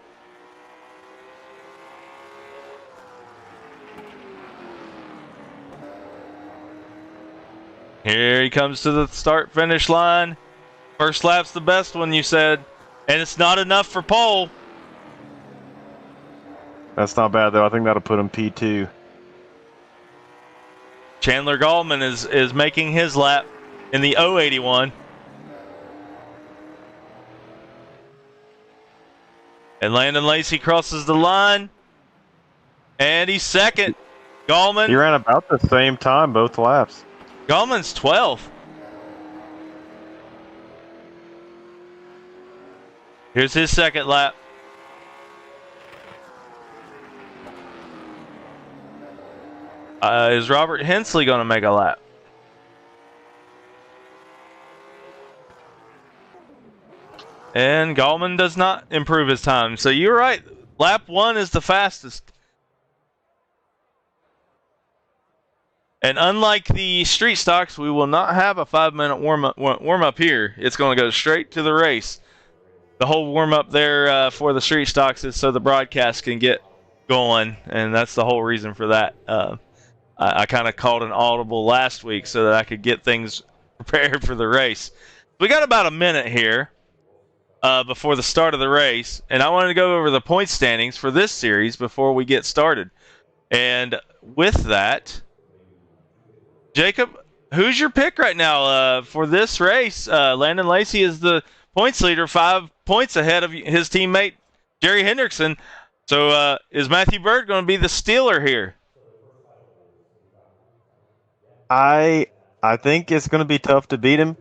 Here he comes to the start-finish line. First lap's the best one, you said. And it's not enough for pole. That's not bad, though. I think that'll put him P2. Chandler Gallman is making his lap in the 081. And Landon Lacey crosses the line. And he's 2nd. Gallman. He ran about the same time both laps. Gallman's 12th. Here's his 2nd lap. Is Robert Hensley going to make a lap? And Gallman does not improve his time. So you're right. Lap 1 is the fastest. And unlike the street stocks, we will not have a 5-minute warm-up here. It's going to go straight to the race. The whole warm-up there for the street stocks is so the broadcast can get going, and that's the whole reason for that. I kind of called an audible last week so that I could get things prepared for the race. We got about a minute here before the start of the race, and I wanted to go over the point standings for this series before we get started. And with that, Jacob, who's your pick right now for this race? Landon Lacey is the points leader, 5 points ahead of his teammate Jerry Hendrickson. So is Matthew Bird going to be the stealer here? I think it's going to be tough to beat him.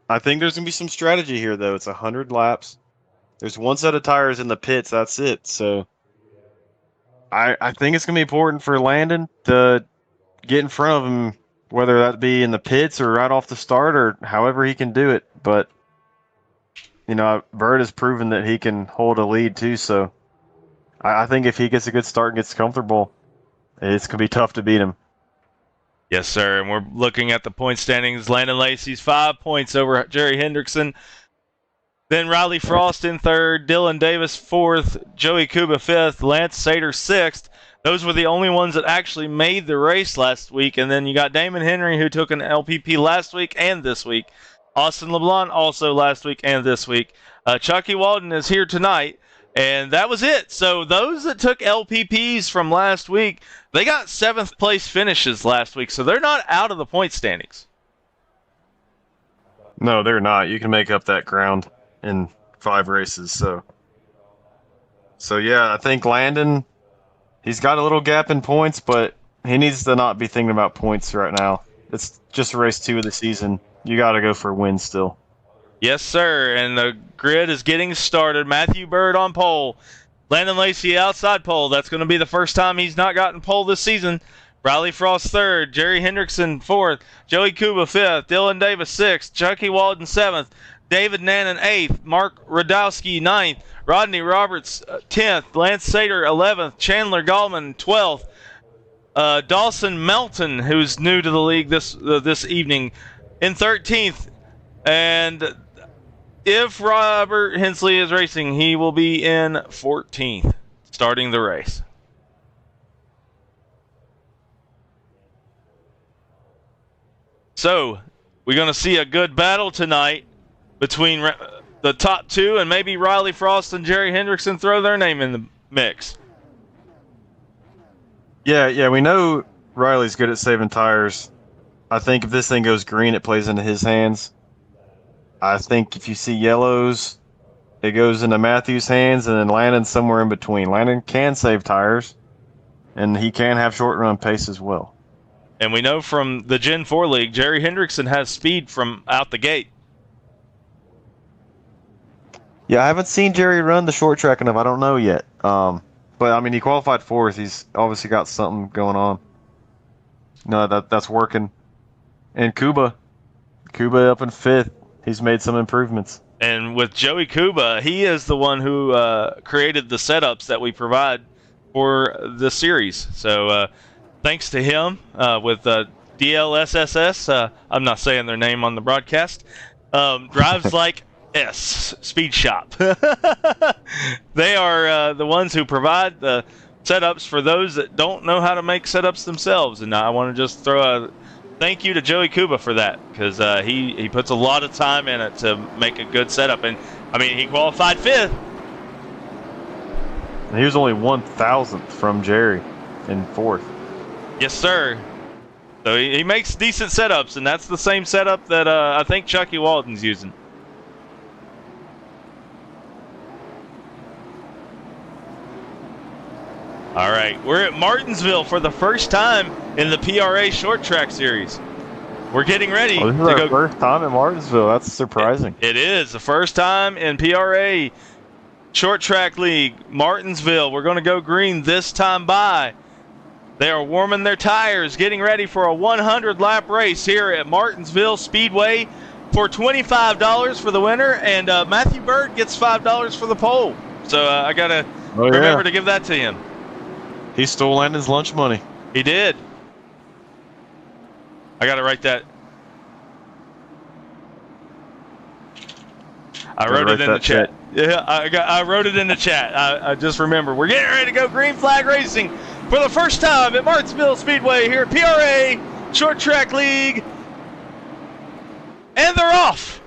I think there's going to be some strategy here, though. It's 100 laps. There's one set of tires in the pits. That's it. So I think it's going to be important for Landon to get in front of him, whether that be in the pits or right off the start or however he can do it. But, Bird has proven that he can hold a lead, too. So I think if he gets a good start and gets comfortable, it's going to be tough to beat him. Yes, sir. And we're looking at the point standings. Landon Lacey's 5 points over Jerry Hendrickson. Then Riley Frost in third, Dylan Davis fourth, Joey Kuba fifth, Lance Sater sixth. Those were the only ones that actually made the race last week. And then you got Damon Henry, who took an LPP last week and this week. Austin LeBlanc also last week and this week. Chucky Walden is here tonight. And that was it. So those that took LPPs from last week, they got 7th place finishes last week. So they're not out of the point standings. No, they're not. You can make up that ground in 5 races. So yeah, I think Landon, he's got a little gap in points, but he needs to not be thinking about points right now. It's just race 2 of the season. You got to go for a win still. Yes, sir, and the grid is getting started. Matthew Bird on pole. Landon Lacey outside pole. That's going to be the first time he's not gotten pole this season. Riley Frost third. Jerry Hendrickson fourth. Joey Kuba fifth. Dylan Davis sixth. Chucky Walden seventh. David Nannon eighth. Mark Radowski ninth. Rodney Roberts 10th. Lance Sater 11th. Chandler Gallman 12th. Dawson Melton, who's new to the league this evening, in 13th. And if Robert Hensley is racing, he will be in 14th, starting the race. So, we're going to see a good battle tonight between the top 2, and maybe Riley Frost and Jerry Hendrickson throw their name in the mix. Yeah, we know Riley's good at saving tires. I think if this thing goes green, it plays into his hands. I think if you see yellows, it goes into Matthew's hands, and then Landon's somewhere in between. Landon can save tires, and he can have short run pace as well. And we know from the Gen 4 League, Jerry Hendrickson has speed from out the gate. Yeah, I haven't seen Jerry run the short track enough. I don't know yet. But, I mean, he qualified 4th. He's obviously got something going on. No, that's working. And Kuba up in 5th. He's made some improvements. And with Joey Kuba, he is the one who created the setups that we provide for the series. So thanks to him with DLSSS, I'm not saying their name on the broadcast, Drives Like S, Speed Shop. They are the ones who provide the setups for those that don't know how to make setups themselves. And I want to just throw a thank you to Joey Kuba for that, because he puts a lot of time in it to make a good setup. And, I mean, he qualified 5th. And he was only 1,000th from Jerry in 4th. Yes, sir. So he makes decent setups, and that's the same setup that I think Chucky Walden's using. All right, we're at Martinsville for the first time in the PRA Short Track Series. We're getting ready this is to our go. First time in Martinsville. That's surprising. It is the first time in PRA Short Track League, Martinsville. We're going to go green this time by. They are warming their tires, getting ready for a 100-lap race here at Martinsville Speedway for $25 for the winner, and Matthew Bird gets $5 for the pole. So I got to remember to give that to him. He stole Landon's lunch money. He did. I got to write that. I wrote it in the chat. Yeah, I wrote it in the chat. I just remember. We're getting ready to go green flag racing for the first time at Martinsville Speedway here at PRA Short Track League. And they're off.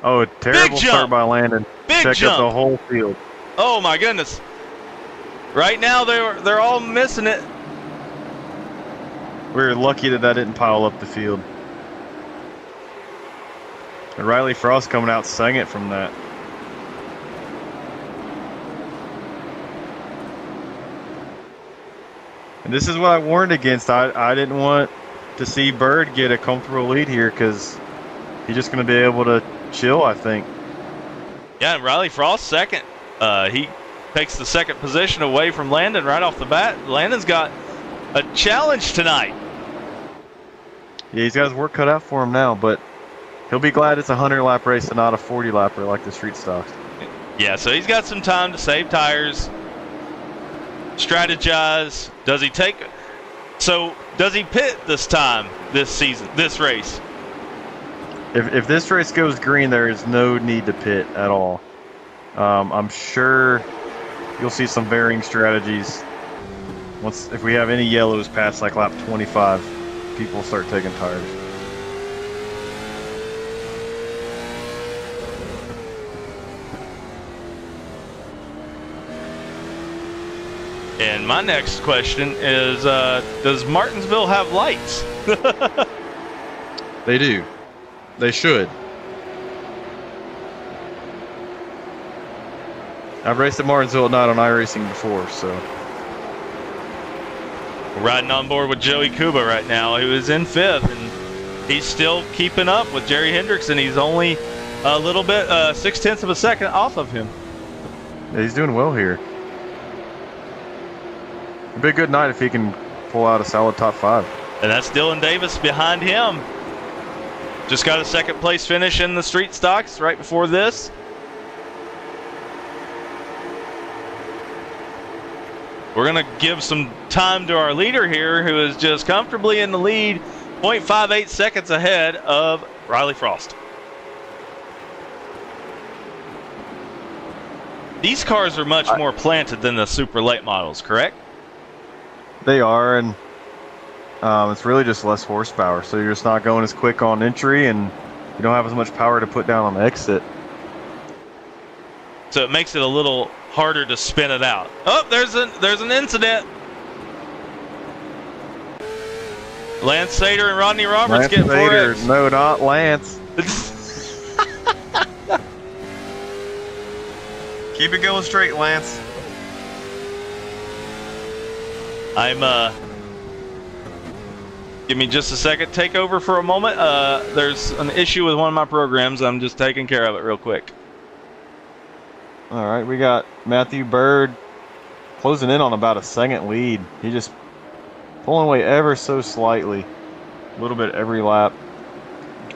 Oh, terrible start by Landon. Check out the whole field. Oh my goodness. Right now they're all missing it. We were lucky that didn't pile up the field. And Riley Frost coming out second from that. And this is what I warned against. I didn't want to see Bird get a comfortable lead here because he's just going to be able to chill, I think. Yeah, and Riley Frost second. He takes the second position away from Landon right off the bat. Landon's got a challenge tonight. Yeah, he's got his work cut out for him now, but he'll be glad it's a 100-lap race and not a 40-lapper like the street stocks. Yeah, so he's got some time to save tires, strategize. Does he pit this time, this season, this race? If this race goes green, there is no need to pit at all. I'm sure you'll see some varying strategies. If we have any yellows past like lap 25, people start taking tires. And my next question is, does Martinsville have lights? They do. They should. I've raced at Martinsville at night on iRacing before, so. We're riding on board with Joey Kuba right now, who is in fifth, and he's still keeping up with Jerry Hendrickson. He's only a little bit, 0.6 of a second off of him. Yeah, he's doing well here. It'd be a good night if he can pull out a solid top 5. And that's Dylan Davis behind him. Just got a second place finish in the street stocks right before this. We're going to give some time to our leader here, who is just comfortably in the lead, 0.58 seconds ahead of Riley Frost. These cars are much more planted than the super late models, correct? They are, and it's really just less horsepower, so you're just not going as quick on entry, and you don't have as much power to put down on the exit. So it makes it a little harder to spin it out. Oh, there's an incident. Lance Sater and Rodney Roberts get 4X. No, not Lance. Keep it going straight, Lance. Give me just a second. Take over for a moment. There's an issue with one of my programs. I'm just taking care of it real quick. All right, we got Matthew Bird closing in on about a second lead. He just pulling away ever so slightly, a little bit every lap.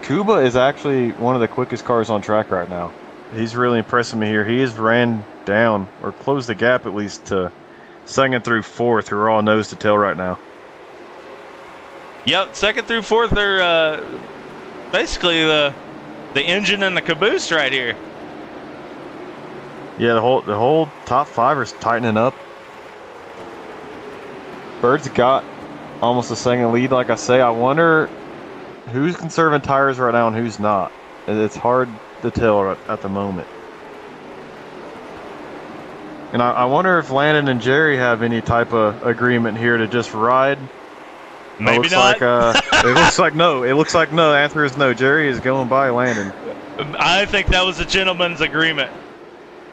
Kuba is actually one of the quickest cars on track right now. He's really impressing me here. He has ran down, or closed the gap at least, to second through fourth, who are all nose to tail right now. Yep, second through fourth are basically the engine and the caboose right here. Yeah, the whole top 5 is tightening up. Bird's got almost a second lead, like I say. I wonder who's conserving tires right now and who's not. It's hard to tell at the moment. And I wonder if Landon and Jerry have any type of agreement here to just ride. Maybe not. It looks like no. It looks like no. The answer is no. Jerry is going by Landon. I think that was a gentleman's agreement.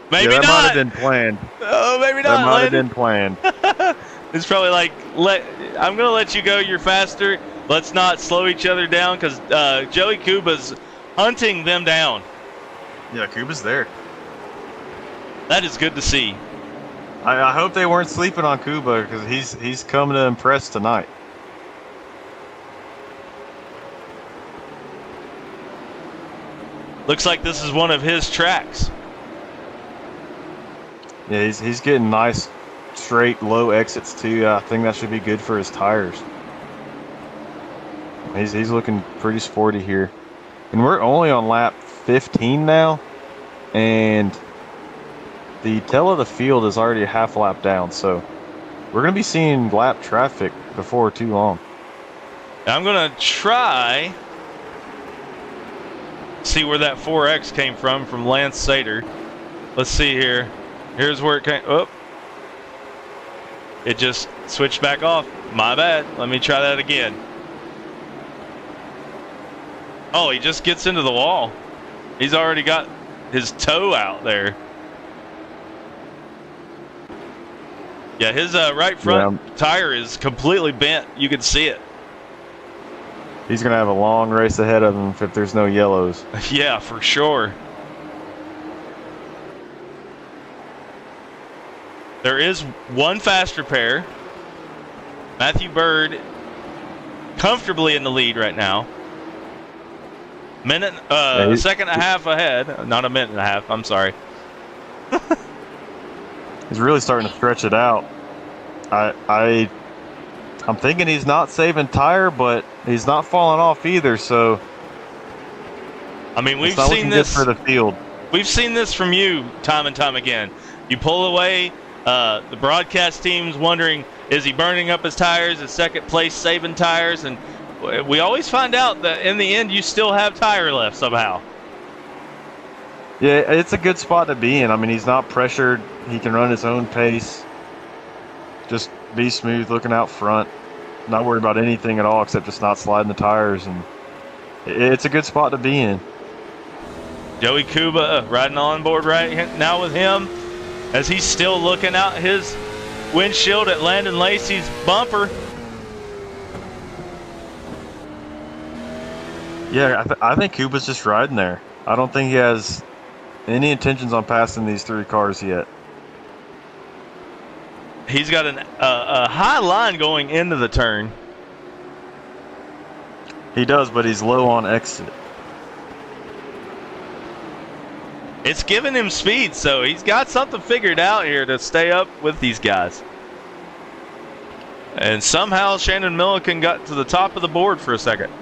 Maybe that not. might have been planned. Oh, maybe not. That might have been planned. It's probably like, I'm going to let you go. You're faster. Let's not slow each other down, because Joey Kuba's hunting them down. Yeah, Kuba's there. That is good to see. I hope they weren't sleeping on Kuba, because he's coming to impress tonight. Looks like this is one of his tracks. Yeah, he's getting nice, straight, low exits too. I think that should be good for his tires. He's looking pretty sporty here. And we're only on lap 15 now, and the tail of the field is already a half lap down, so We're going to be seeing lap traffic before too long. I'm going to try see where that 4X came from Lance Sater. Let's see here. Here's where it came. Oh, it just switched back off. My bad. Let me try that again. Oh, he just gets into the wall. He's already got his toe out there. Yeah, his right front tire is completely bent. You can see it. He's going to have a long race ahead of him if there's no yellows. Yeah, for sure. There is one faster pair. Matthew Bird comfortably in the lead right now. A second and a half ahead. Not a minute and a half, I'm sorry. He's really starting to stretch it out. I'm thinking he's not saving tire, but he's not falling off either, so I mean, we've seen this for the field. We've seen this from you time and time again. You pull away, the broadcast team's wondering, is he burning up his tires? Is second place saving tires? And we always find out that in the end you still have tire left somehow. Yeah, it's a good spot to be in. I mean, he's not pressured. He can run his own pace. Just be smooth, looking out front. Not worried about anything at all except just not sliding the tires. And it's a good spot to be in. Joey Kuba riding on board right now with him as he's still looking out his windshield at Landon Lacey's bumper. Yeah, I think Kuba's just riding there. I don't think he has any intentions on passing these three cars yet. He's got a high line going into the turn. He does, but he's low on exit. It's giving him speed, so he's got something figured out here to stay up with these guys. And somehow Shannon Milliken got to the top of the board for a second.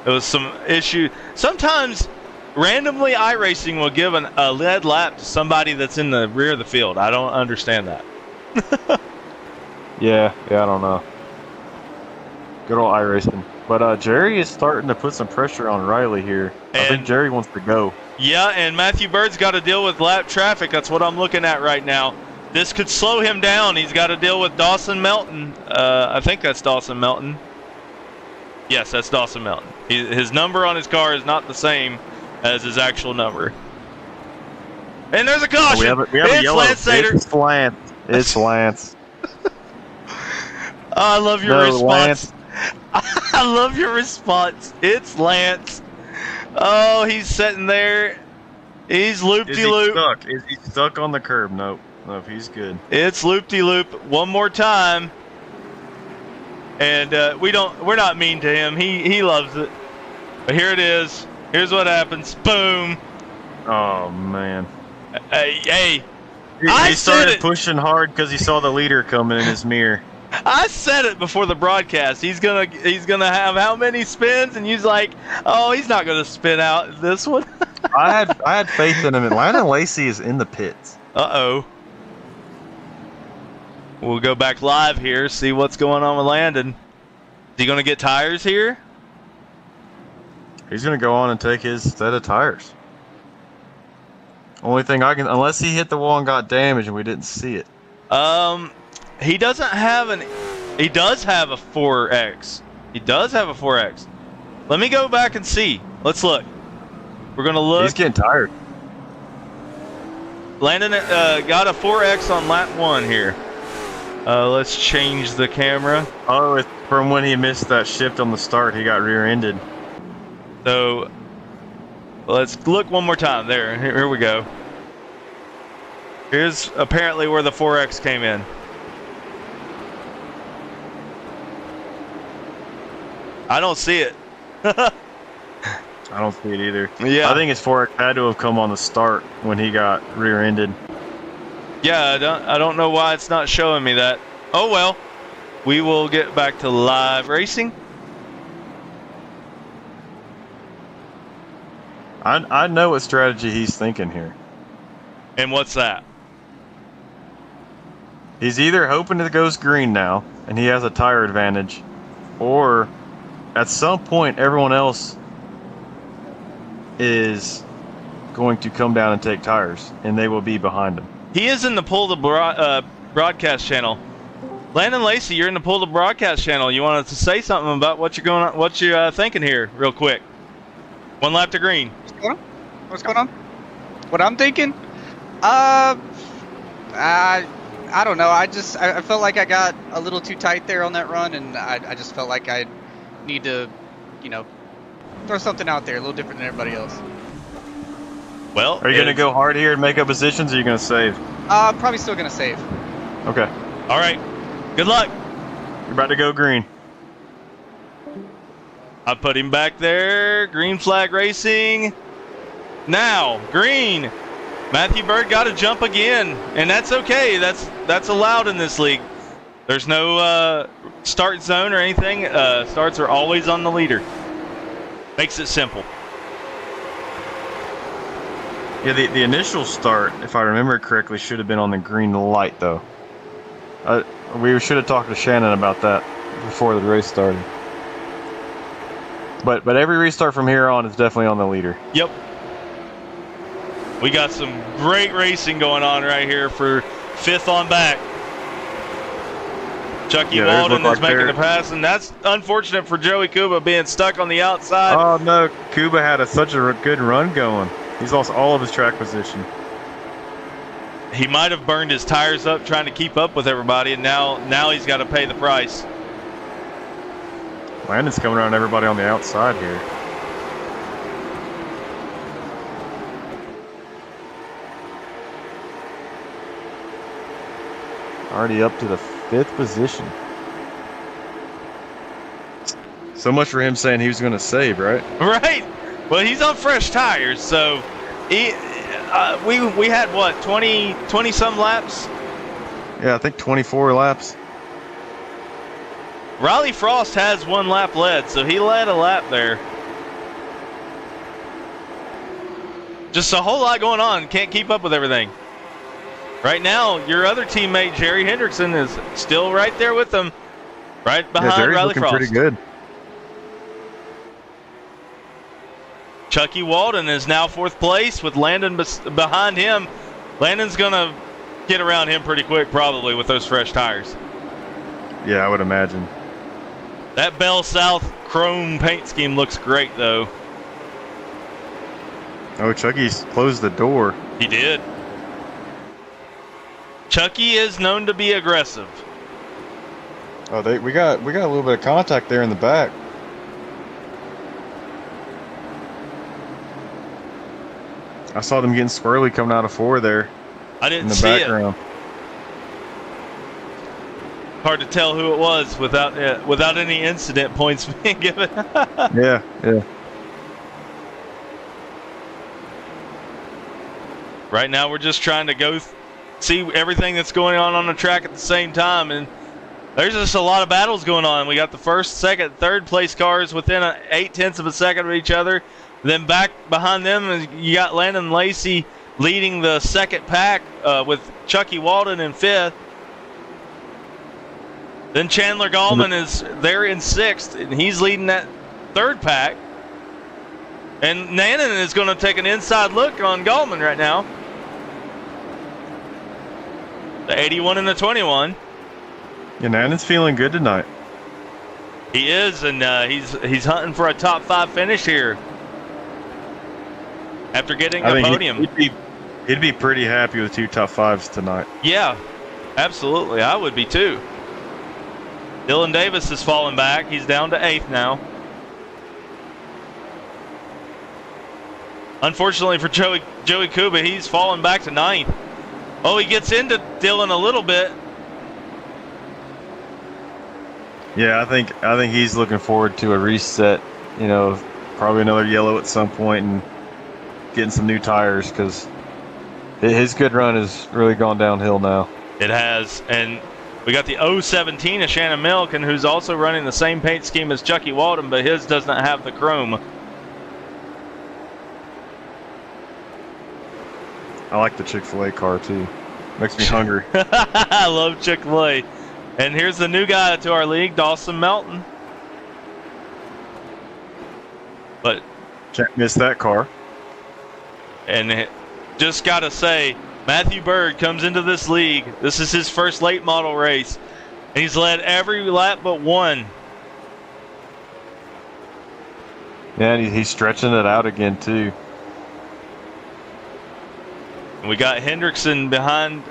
It was some issue. Sometimes randomly iRacing will give a lead lap to somebody that's in the rear of the field. I don't understand that. Yeah, I don't know. Good old iRacing. But Jerry is starting to put some pressure on Riley here. I think Jerry wants to go. Yeah, and Matthew Bird's got to deal with lap traffic. That's what I'm looking at right now. This could slow him down. He's got to deal with Dawson Melton. I think that's Dawson Melton. Yes, that's Dawson Melton. His number on his car is not the same as his actual number. And there's a caution. We have a yellow. Lance Sater. It's Lance. It's Lance. I love your response. I love your response. It's Lance. Oh, he's sitting there. He's loop-de-loop. Is he stuck on the curb? Nope, he's good. It's loop-de-loop one more time. And we're not mean to him. He loves it. But here it is. Here's what happens. Boom. Oh man. Hey. He started pushing hard because he saw the leader coming in his mirror. I said it before the broadcast. He's gonna have how many spins? And he's like, oh, he's not gonna spin out this one. I had faith in him. And Landon Lacey is in the pits. Uh-oh. We'll go back live here, see what's going on with Landon. Is he gonna get tires here? He's gonna go on and take his set of tires. Only thing unless he hit the wall and got damaged and we didn't see it. He doesn't have he does have a 4X. He does have a 4X. Let me go back and see. Let's look. We're gonna look. He's getting tired. Landon got a 4X on lap 1 here. Let's change the camera. Oh, it's from when he missed that shift on the start. He got rear-ended. So let's look one more time. There, here we go. Here's apparently where the 4X came in. I don't see it. I don't see it either. Yeah. I think his 4X had to have come on the start when he got rear-ended. Yeah, I don't know why it's not showing me that. Oh well. We will get back to live racing. I know what strategy he's thinking here. And what's that? He's either hoping it goes green now, and he has a tire advantage, or at some point everyone else is going to come down and take tires, and they will be behind him. He is in the Pull the broadcast channel. Landon Lacey, you're in the Pull the broadcast channel. You wanted to say something about what you're thinking here, real quick. 1 lap to green. What's going on? What I'm thinking? I don't know. I felt like I got a little too tight there on that run, and I just felt like I need to, throw something out there a little different than everybody else. Well, are you going to go hard here and make up positions, or are you going to save? Probably still going to save. Okay. All right. Good luck. You're about to go green. I put him back there. Green flag racing. Now, green. Matthew Bird got to jump again, and that's okay. That's allowed in this league. There's no start zone or anything. Starts are always on the leader. Makes it simple. Yeah, the initial start, if I remember correctly, should have been on the green light, though. We should have talked to Shannon about that before the race started. But every restart from here on is definitely on the leader. Yep. We got some great racing going on right here for 5th on back. Chucky Walden is making the pass, and that's unfortunate for Joey Kuba being stuck on the outside. Oh, no. Kuba had such a good run going. He's lost all of his track position. He might have burned his tires up trying to keep up with everybody, and now he's got to pay the price. Landon's coming around everybody on the outside here. Already up to the 5th position. So much for him saying he was going to save, right? Right. Well, he's on fresh tires, so we had what, 20 some laps? Yeah, I think 24 laps. Riley Frost has 1 lap led, so he led a lap there. Just a whole lot going on. Can't keep up with everything. Right now, your other teammate, Jerry Hendrickson, is still right there with them. Right behind Riley Frost. Pretty good. Chucky Walden is now 4th place with Landon behind him. Landon's going to get around him pretty quick, probably, with those fresh tires. Yeah, I would imagine. That Bell South chrome paint scheme looks great, though. Oh, Chucky's closed the door. He did. Chucky is known to be aggressive. Oh, we got a little bit of contact there in the back. I saw them getting squirrely coming out of 4 there. I didn't in the see background. it. Hard to tell who it was without any incident points being given. Yeah. Right now, we're just trying to go see everything that's going on the track at the same time, and there's just a lot of battles going on. We got the 1st, 2nd, 3rd place cars within 0.8 of a second of each other. Then back behind them, you got Landon Lacey leading the 2nd pack with Chucky Walden in 5th. Then Chandler Gallman is there in 6th, and he's leading that 3rd pack. And Nannon is going to take an inside look on Gallman right now. The 81 and the 21. Yeah, Nannon's feeling good tonight. He is, and he's hunting for a top 5 finish here. After getting a podium. He'd be pretty happy with 2 top 5s tonight. Yeah, absolutely. I would be too. Dylan Davis has fallen back. He's down to 8th now. Unfortunately for Joey Kuba, he's fallen back to 9th. Oh, he gets into Dylan a little bit. Yeah, I think he's looking forward to a reset. Probably another yellow at some point and getting some new tires, because his good run has really gone downhill now. It has, and we got the 017 of Shannon Milken, who's also running the same paint scheme as Chucky Walden, but his does not have the chrome. I like the Chick-fil-A car too. Makes me hungry. I love Chick-fil-A. And here's the new guy to our league, Dawson Melton. But Can't miss that car. And just got to say, Matthew Bird comes into this league. This is his first late model race. And he's led every lap but one. Yeah, and he's stretching it out again too. And we got Hendrickson behind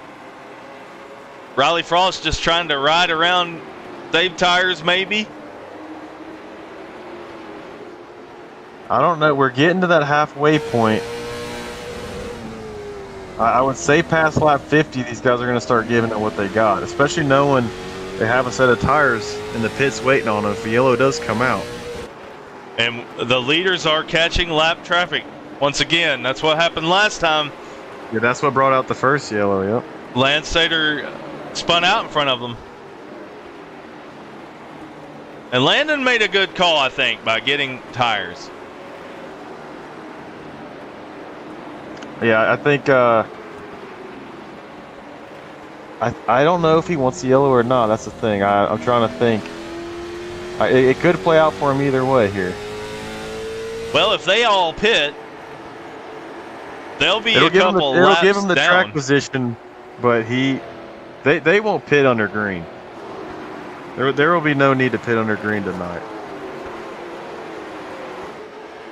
Riley Frost, just trying to ride around, save tires maybe. I don't know. We're getting to that halfway point. I would say past lap 50, these guys are going to start giving it what they got, especially knowing they have a set of tires in the pits waiting on them if the yellow does come out. And the leaders are catching lap traffic. Once again, that's what happened last time. Yeah, that's what brought out the first yellow, yep. Lance Sater spun out in front of them. And Landon made a good call, I think, by getting tires. Yeah, I think, I don't know if he wants the yellow or not. That's the thing. I'm trying to think. It could play out for him either way here. Well, if they all pit, they'll be It'll a couple laps It'll give him the down. track position, but they won't pit under green. There will be no need to pit under green tonight.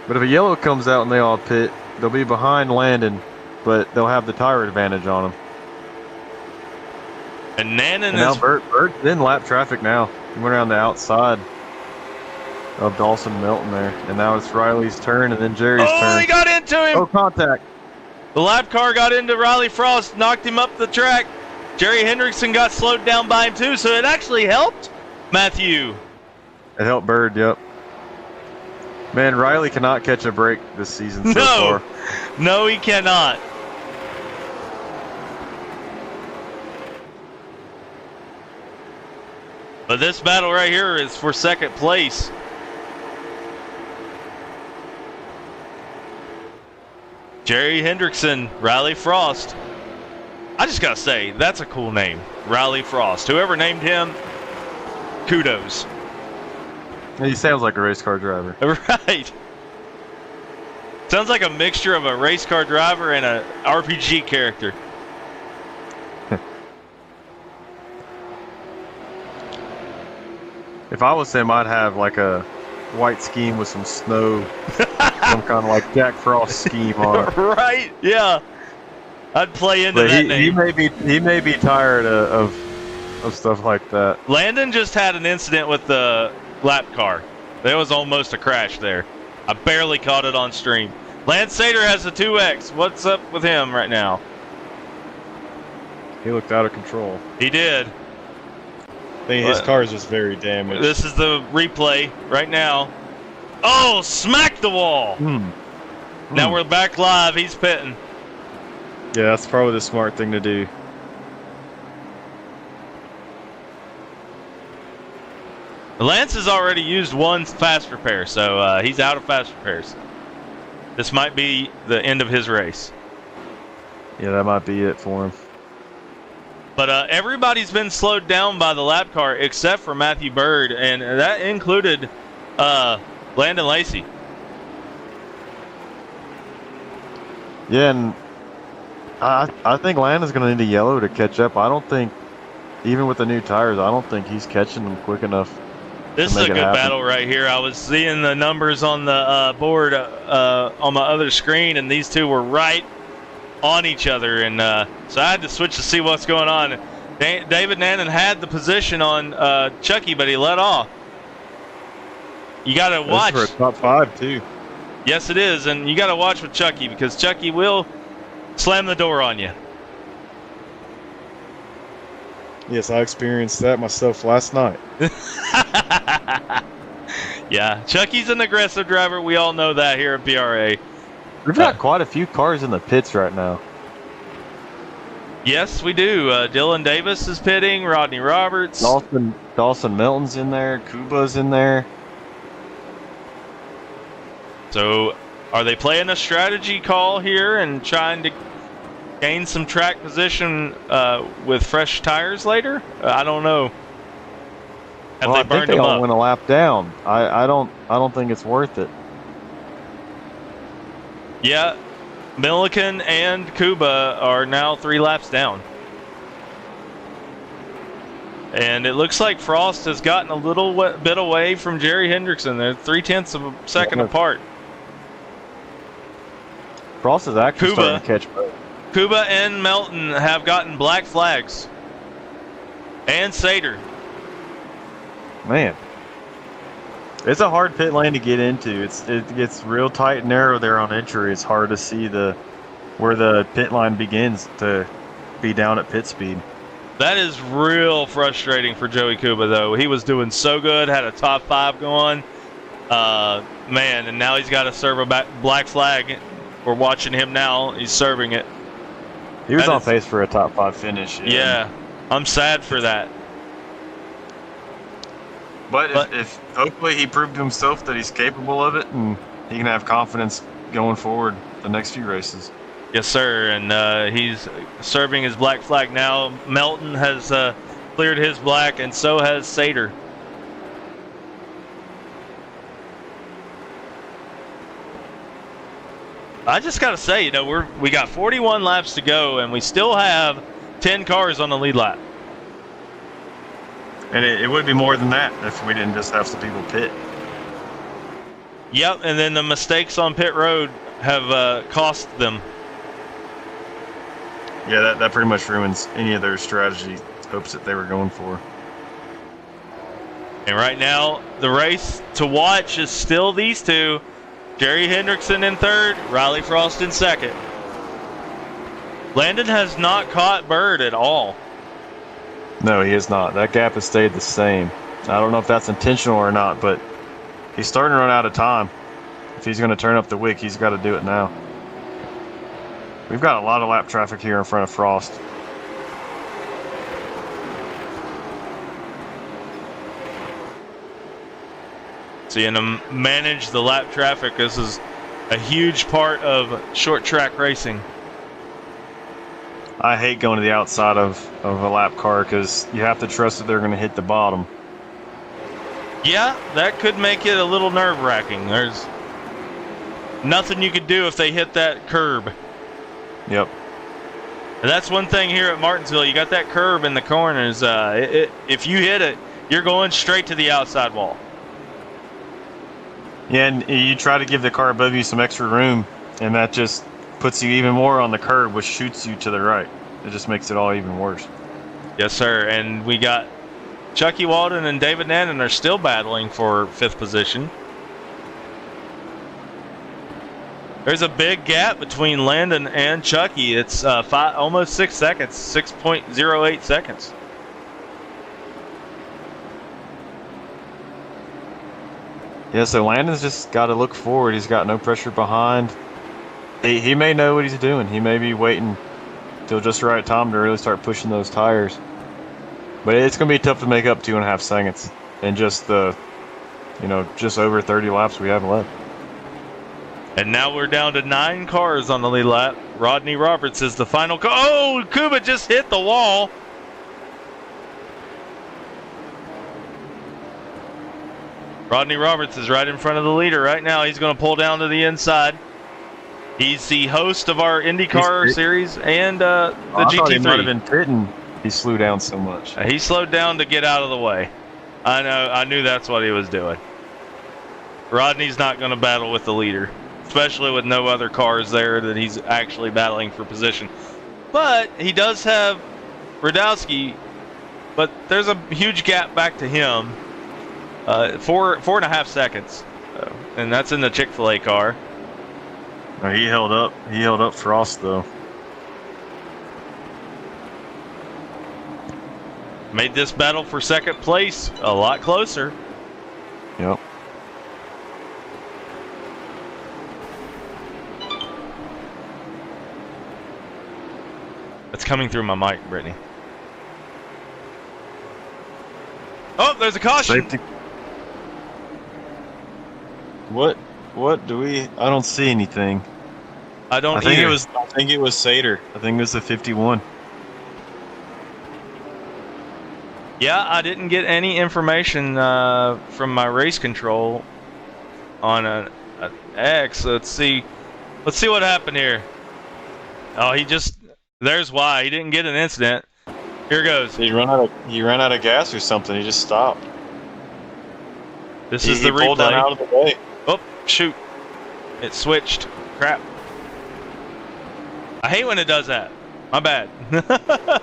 But if a yellow comes out and they all pit, they'll be behind Landon, but they'll have the tire advantage on them. And Nannon And now is... Bird's in lap traffic now. He went around the outside of Dawson Melton there. And now it's Riley's turn and then Jerry's turn. Oh, he got into him! Oh, contact. The lap car got into Riley Frost, knocked him up the track. Jerry Hendrickson got slowed down by him too, so it actually helped Matthew. It helped Bird, yep. Man, Riley cannot catch a break this season so far. No, he cannot. But this battle right here is for second place. Jerry Hendrickson, Riley Frost. I just gotta say, that's a cool name. Riley Frost. Whoever named him, kudos. He sounds like a race car driver. Right. Sounds like a mixture of a race car driver and a RPG character. If I was him, I'd have like a white scheme with some snow, some kind of like Jack Frost scheme on it. Right? Yeah. I'd play into But that he name. he may be tired of stuff like that. Landon just had an incident with the lap car. There was almost a crash there. I barely caught it on stream. Lance Sater has a 2X. What's up with him right now? He looked out of control. He did. I think his car is just very damaged. This is the replay right now. Oh, smack the wall. Now we're back live. He's pitting. Yeah, that's probably the smart thing to do. Lance has already used one fast repair, so he's out of fast repairs. This might be the end of his race. Yeah, that might be it for him. But everybody's been slowed down by the lap car except for Matthew Bird, and that included Landon Lacey. Yeah, and I think Landon's going to need a yellow to catch up. I don't think, even with the new tires, I don't think he's catching them quick enough. This is a good battle right here. I was seeing the numbers on the board on my other screen, and these two were right on each other, and so I had to switch to see what's going on. David Nannon had the position on Chucky, but he let off. You got to watch. This is for a top 5 too. Yes, it is, and you got to watch with Chucky because Chucky will slam the door on you. Yes, I experienced that myself last night. Yeah, Chucky's an aggressive driver. We all know that here at PRA. We've got quite a few cars in the pits right now. Yes, we do. Dylan Davis is pitting. Rodney Roberts. Dawson Melton's in there. Kuba's in there. So, are they playing a strategy call here and trying to gain some track position with fresh tires later? I don't know. Have Well, they I think burned they them all up? went a lap down. I don't think it's worth it. Yeah, Milliken and Kuba are now 3 laps down. And it looks like Frost has gotten a little bit away from Jerry Hendrickson. They're 0.3 of a second apart. Frost is actually Kuba. starting to catch both. Kuba and Melton have gotten black flags. And Sater. Man, it's a hard pit lane to get into. It gets real tight and narrow there on entry. It's hard to see where the pit line begins to be down at pit speed. That is real frustrating for Joey Kuba, though. He was doing so good, had a top 5 going. Man, and now he's got to serve a black flag. We're watching him now. He's serving it. He was That on is- pace for a top 5 finish. Yeah, I'm sad for that. But if hopefully he proved to himself that he's capable of it, and he can have confidence going forward the next few races. Yes, sir. And he's serving his black flag now. Melton has cleared his black, and so has Sater. I just got to say, we got 41 laps to go, and we still have 10 cars on the lead lap. And it would be more than that if we didn't just have some people pit. Yep, and then the mistakes on pit road have cost them. Yeah, that pretty much ruins any of their strategy hopes that they were going for. And right now, the race to watch is still these two. Jerry Hendrickson in 3rd, Riley Frost in 2nd. Landon has not caught Bird at all. No, he is not. That gap has stayed the same. I don't know if that's intentional or not, but he's starting to run out of time. If he's going to turn up the wick, he's got to do it now. We've got a lot of lap traffic here in front of Frost. So you know, manage the lap traffic. This is a huge part of short track racing. I hate going to the outside of a lap car because you have to trust that they're going to hit the bottom. Yeah, that could make it a little nerve-wracking. There's nothing you could do if they hit that curb. Yep. And that's one thing here at Martinsville. You got that curb in the corners. If you hit it, you're going straight to the outside wall. Yeah, and you try to give the car above you some extra room, and that just puts you even more on the curb, which shoots you to the right. It just makes it all even worse. Yes, sir. And we got Chucky Walden and David Nannon are still battling for 5th position. There's a big gap between Landon and Chucky. It's almost 6 seconds, 6.08 seconds. Yeah, so Landon's just got to look forward. He's got no pressure behind. He may know what he's doing. He may be waiting till just the right time to really start pushing those tires. But it's going to be tough to make up 2.5 seconds in just just over 30 laps we have left. And now we're down to 9 cars on the lead lap. Rodney Roberts is the final car. Oh, Kuba just hit the wall. Rodney Roberts is right in front of the leader right now. He's going to pull down to the inside. He's the host of our IndyCar series and the I GT3. thought he might have been pitting. He slowed down so much. He slowed down to get out of the way. I knew that's what he was doing. Rodney's not going to battle with the leader, especially with no other cars there that he's actually battling for position. But he does have Radowski, but there's a huge gap back to him. 4.5 seconds, and that's in the Chick-fil-A car. No, he held up. He held up Frost though. Made this battle for 2nd place a lot closer. Yep. It's coming through my mic, Brittany. Oh, there's a caution. Safety. What do we? I don't see anything. I don't I think either. it was Sater. I think it was the 51. Yeah, I didn't get any information from my race control on an X. Let's see what happened here. Oh, there's why he didn't get an incident. Here goes. He ran out of gas or something. He just stopped. This is the pulled down replay. out of the way. Oh, shoot. It switched. Crap. I hate when it does that. My bad. I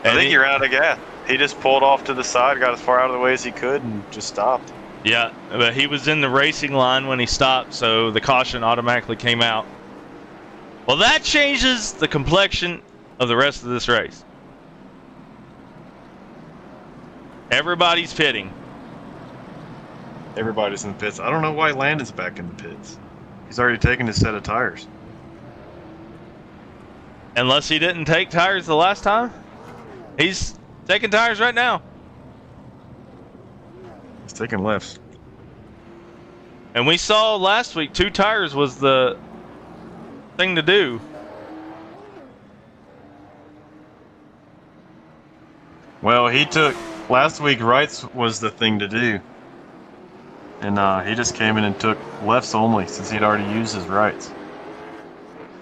think he ran out of gas. He just pulled off to the side, got as far out of the way as he could, and just stopped. Yeah, but he was in the racing line when he stopped, so the caution automatically came out. Well, that changes the complexion of the rest of this race. Everybody's pitting. Everybody's in the pits. I don't know why Landon's back in the pits. He's already taken his set of tires. Unless he didn't take tires the last time. He's taking tires right now. He's taking lefts. And we saw last week 2 tires was the thing to do. Well, last week rights was the thing to do. And he just came in and took lefts only since he'd already used his rights.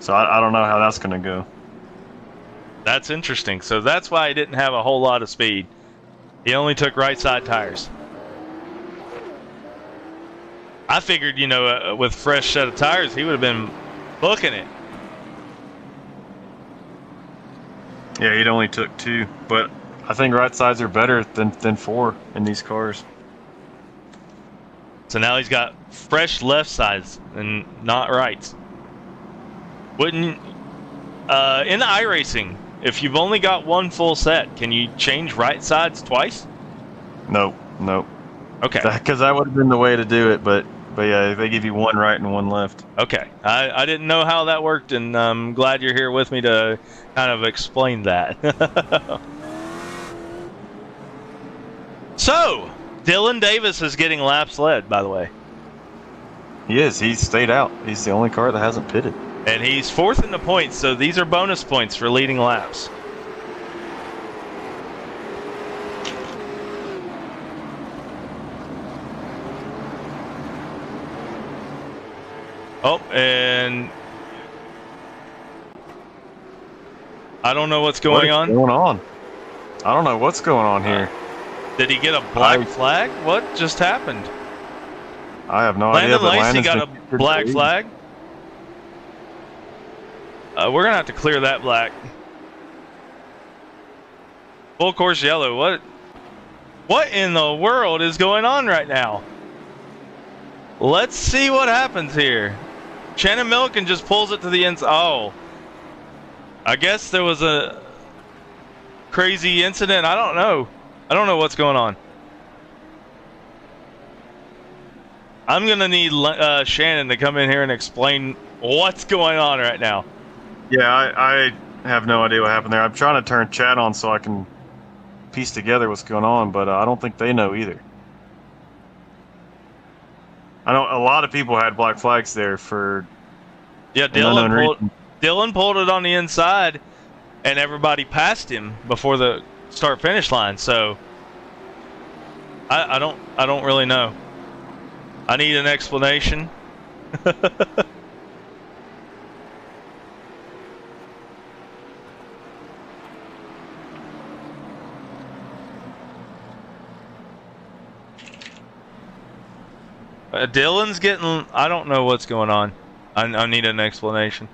So I don't know how that's going to go. That's interesting. So that's why he didn't have a whole lot of speed. He only took right side tires. I figured, with fresh set of tires, he would have been booking it. Yeah, he'd only took 2, but I think right sides are better than 4 in these cars. So now he's got fresh left sides and not rights. Wouldn't in iRacing, if you've only got 1 full set, can you change right sides twice? Nope. Okay. Because that would have been the way to do it, but yeah, they give you 1 right and 1 left. Okay. I didn't know how that worked, and I'm glad you're here with me to kind of explain that. So, Dylan Davis is getting laps led, by the way. He is. He stayed out. He's the only car that hasn't pitted. And he's 4th in the points, so these are bonus points for leading laps. Oh, and I don't know what's going on. I don't know what's going on here. Did he get a black flag? What just happened? I have no idea. Landon Lacey got a black flag. We're gonna have to clear that black. Full course yellow. What in the world is going on right now? Let's see what happens here. Shannon Milliken just pulls it to the inside. Oh, I guess there was a crazy incident. I don't know what's going on. I'm gonna need Shannon to come in here and explain what's going on right now. Yeah, I have no idea what happened there. I'm trying to turn chat on so I can piece together what's going on, but I don't think they know either. I know a lot of people had black flags there for. Yeah, Dylan pulled it on the inside, and everybody passed him before the start-finish line. So I don't really know. I need an explanation. Dylan's getting. I don't know what's going on. I need an explanation.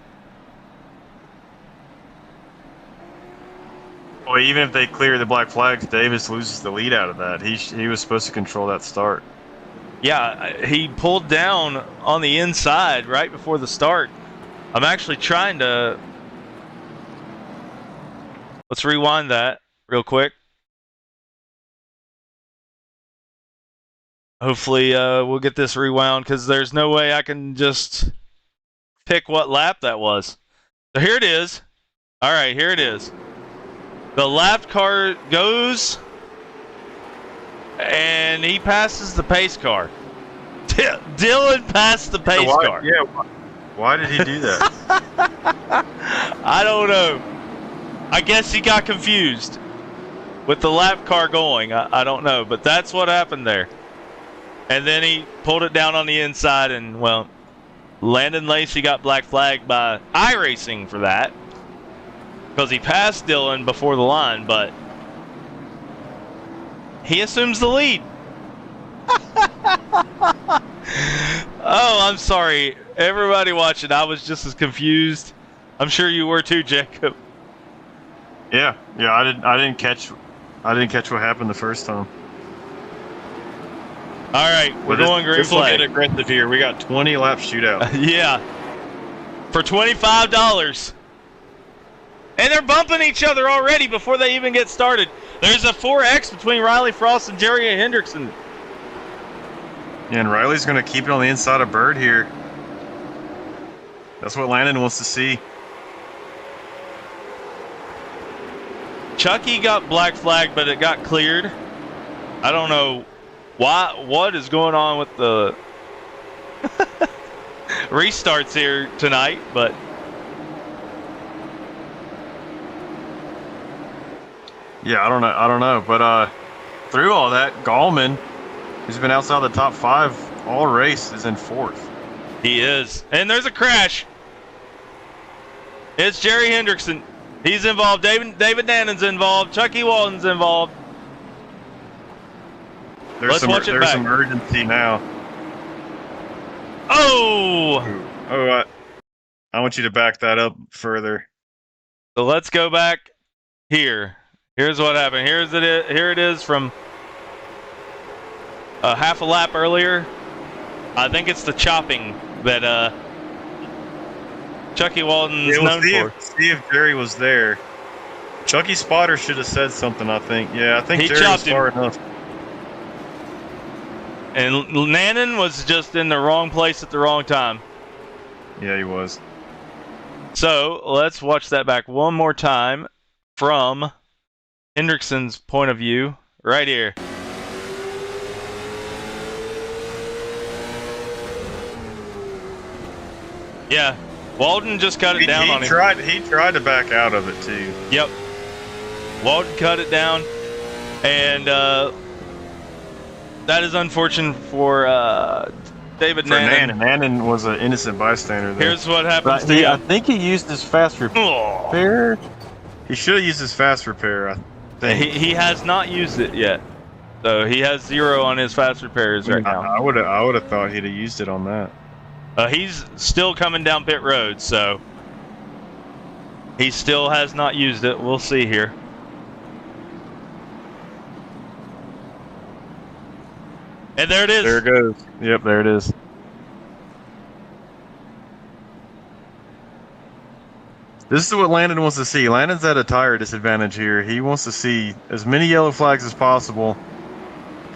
Well, even if they clear the black flags, Davis loses the lead out of that. He was supposed to control that start. Yeah, he pulled down on the inside right before the start. I'm actually trying to. Let's rewind that real quick. Hopefully we'll get this rewound because there's no way I can just pick what lap that was. So here it is. All right, here it is. The lap car goes, and he passes the pace car. Dylan passed the pace car. Yeah. Why did he do that? I don't know. I guess he got confused with the lap car going. I don't know, but that's what happened there. And then he pulled it down on the inside, and, well, Landon Lacey got black flagged by iRacing for that because he passed Dylan before the line, but he assumes the lead. Oh, I'm sorry. Everybody watching, I was just as confused. I'm sure you were too, Jacob. Yeah, I didn't catch what happened the first time. All right, we're going green This will flag. get aggressive here. We got 20 lap shootout. Yeah, for $25. And they're bumping each other already before they even get started. There's a 4X between Riley Frost and Jerry Hendrickson. Yeah, and Riley's going to keep it on the inside of Bird here. That's what Landon wants to see. Chucky got black flagged, but it got cleared. I don't know what is going on with the restarts here tonight, but yeah, I don't know. But through all that, Gallman, who's been outside the top 5 all race, is in 4th. he is. And there's a crash. It's Jerry Hendrickson. He's involved. David Nannon's involved. Chucky Walton's involved. There's some urgency now. Oh! I want you to back that up further. So let's go back here. Here's what happened. Here it is from half a lap earlier. I think it's the chopping that Chucky Walton's known for. See if Jerry was there. Chucky Spotter should have said something, I think. Yeah, I think He Jerry was chopped him. far enough. And Nannon was just in the wrong place at the wrong time. Yeah, he was. So let's watch that back one more time from Hendrickson's point of view, right here. Yeah, Walton just cut it down on him. He tried to back out of it too. Yep. Walton cut it down, and that is unfortunate for David Nannon. Nannon was an innocent bystander there. Here's what happens to I him. think he used his fast repair. He should have used his fast repair, I think. He has not used it yet, so he has 0 on his fast repairs right now. I would have thought he'd have used it on that. He's still coming down pit road, so he still has not used it. We'll see here. And there it is. There it goes. Yep, there it is. This is what Landon wants to see. Landon's at a tire disadvantage here. He wants to see as many yellow flags as possible.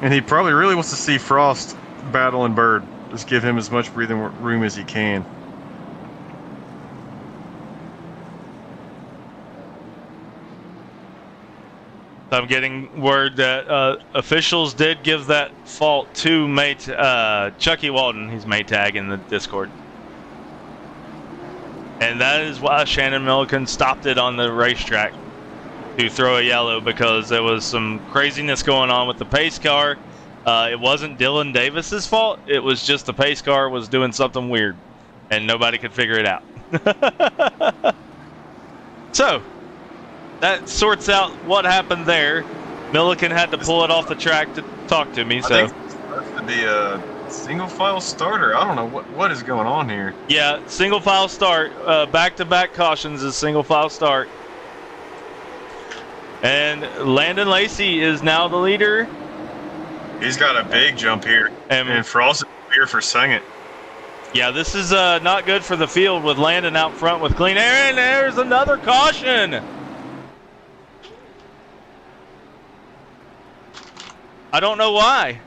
And he probably really wants to see Frost battling Bird. Just give him as much breathing room as he can. I'm getting word that officials did give that fault to Chucky Walton. He's Maytag in the Discord. And that is why Shannon Milliken stopped it on the racetrack to throw a yellow, because there was some craziness going on with the pace car. It wasn't Dylan Davis's fault. It was just the pace car was doing something weird, and nobody could figure it out. So, that sorts out what happened there. Milliken had to pull it off the track to talk to me. So, I think it's supposed to be a single file starter. I don't know what is going on here. yeah, single file start. Back-to-back cautions is single file start. And Landon Lacey is now the leader. He's got a big jump here. And Frost is here for second. Yeah, this is not good for the field with Landon out front with clean air. And there's another caution. I don't know why.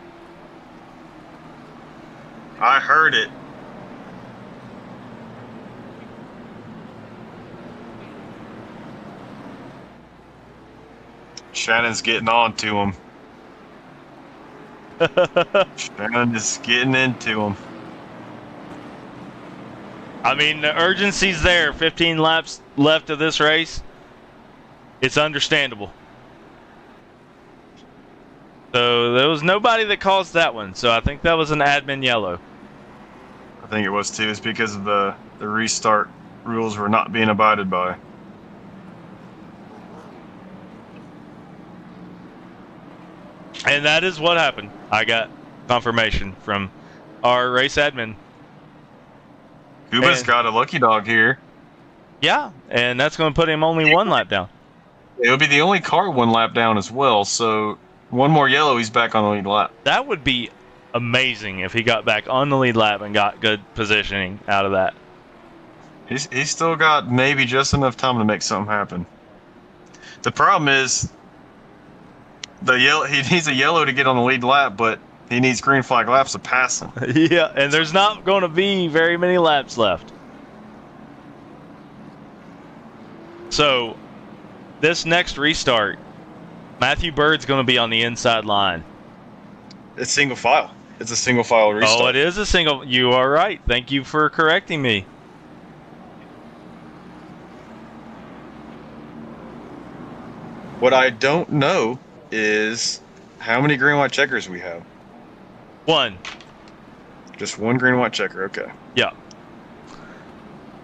I heard it. Shannon's getting on to him. Shannon is getting into him. I mean, the urgency's there. 15 laps left of this race. It's understandable. So there was nobody that caused that one. So I think that was an admin yellow. I think it was too. It's because of the restart rules were not being abided by. And that is what happened. I got confirmation from our race admin. Kuba's got a lucky dog here. Yeah, and that's going to put him only one lap down. It'll be the only car one lap down as well, so one more yellow, he's back on the lead lap. That would be amazing if he got back on the lead lap and got good positioning out of that. He's still got maybe just enough time to make something happen. The problem is he needs a yellow to get on the lead lap, but he needs green flag laps to pass him. Yeah, and there's not going to be very many laps left. So, this next restart, Matthew Bird's going to be on the inside line. It's single file. It's a single file restart. Oh, it is a single. You are right. Thank you for correcting me. What I don't know is how many green white checkers we have. One. Just one green white checker. Okay. Yeah.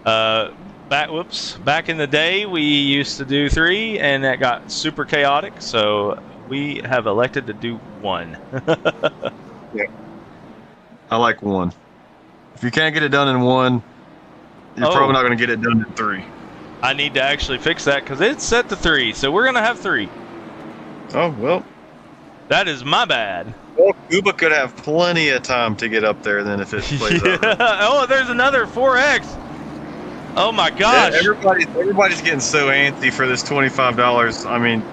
Back in the day, we used to do 3, and that got super chaotic. So we have elected to do 1. Yeah. I like 1. If you can't get it done in 1, you're probably not going to get it done in 3. I need to actually fix that because it's set to 3, so we're going to have 3. Oh, well. That is my bad. Well, Cuba could have plenty of time to get up there then if it plays out. Oh, there's another 4X. Oh my gosh. Yeah, everybody's getting so antsy for this $25. I mean,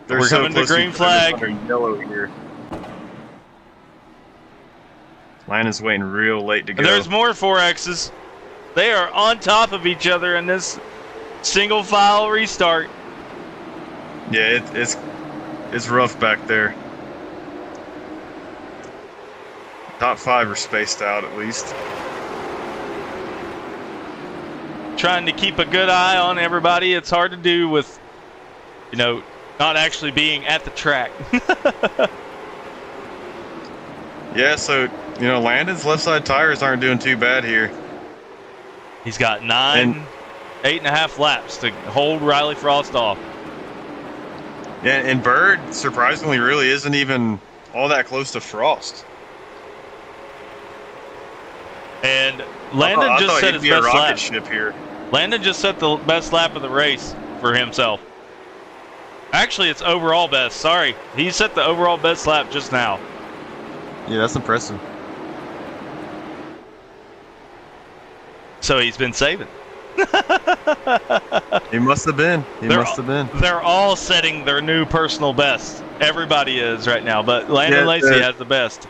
we're coming to green flag. Yellow here. Landon's waiting real late to go. And there's more 4Xs. They are on top of each other in this single file restart. Yeah, it's rough back there. Top 5 are spaced out at least. Trying to keep a good eye on everybody. It's hard to do with, not actually being at the track. Yeah, so, Landon's left side tires aren't doing too bad here. He's got 8.5 laps to hold Riley Frost off. Yeah, and Bird, surprisingly, really isn't even all that close to Frost. And Landon just set his best lap. Ship here. Landon just set the best lap of the race for himself. Actually, it's overall best. Sorry. He set the overall best lap just now. Yeah, that's impressive. So he's been saving. He must have been. They're all setting their new personal best. Everybody is right now, but Landon Lacey has the best.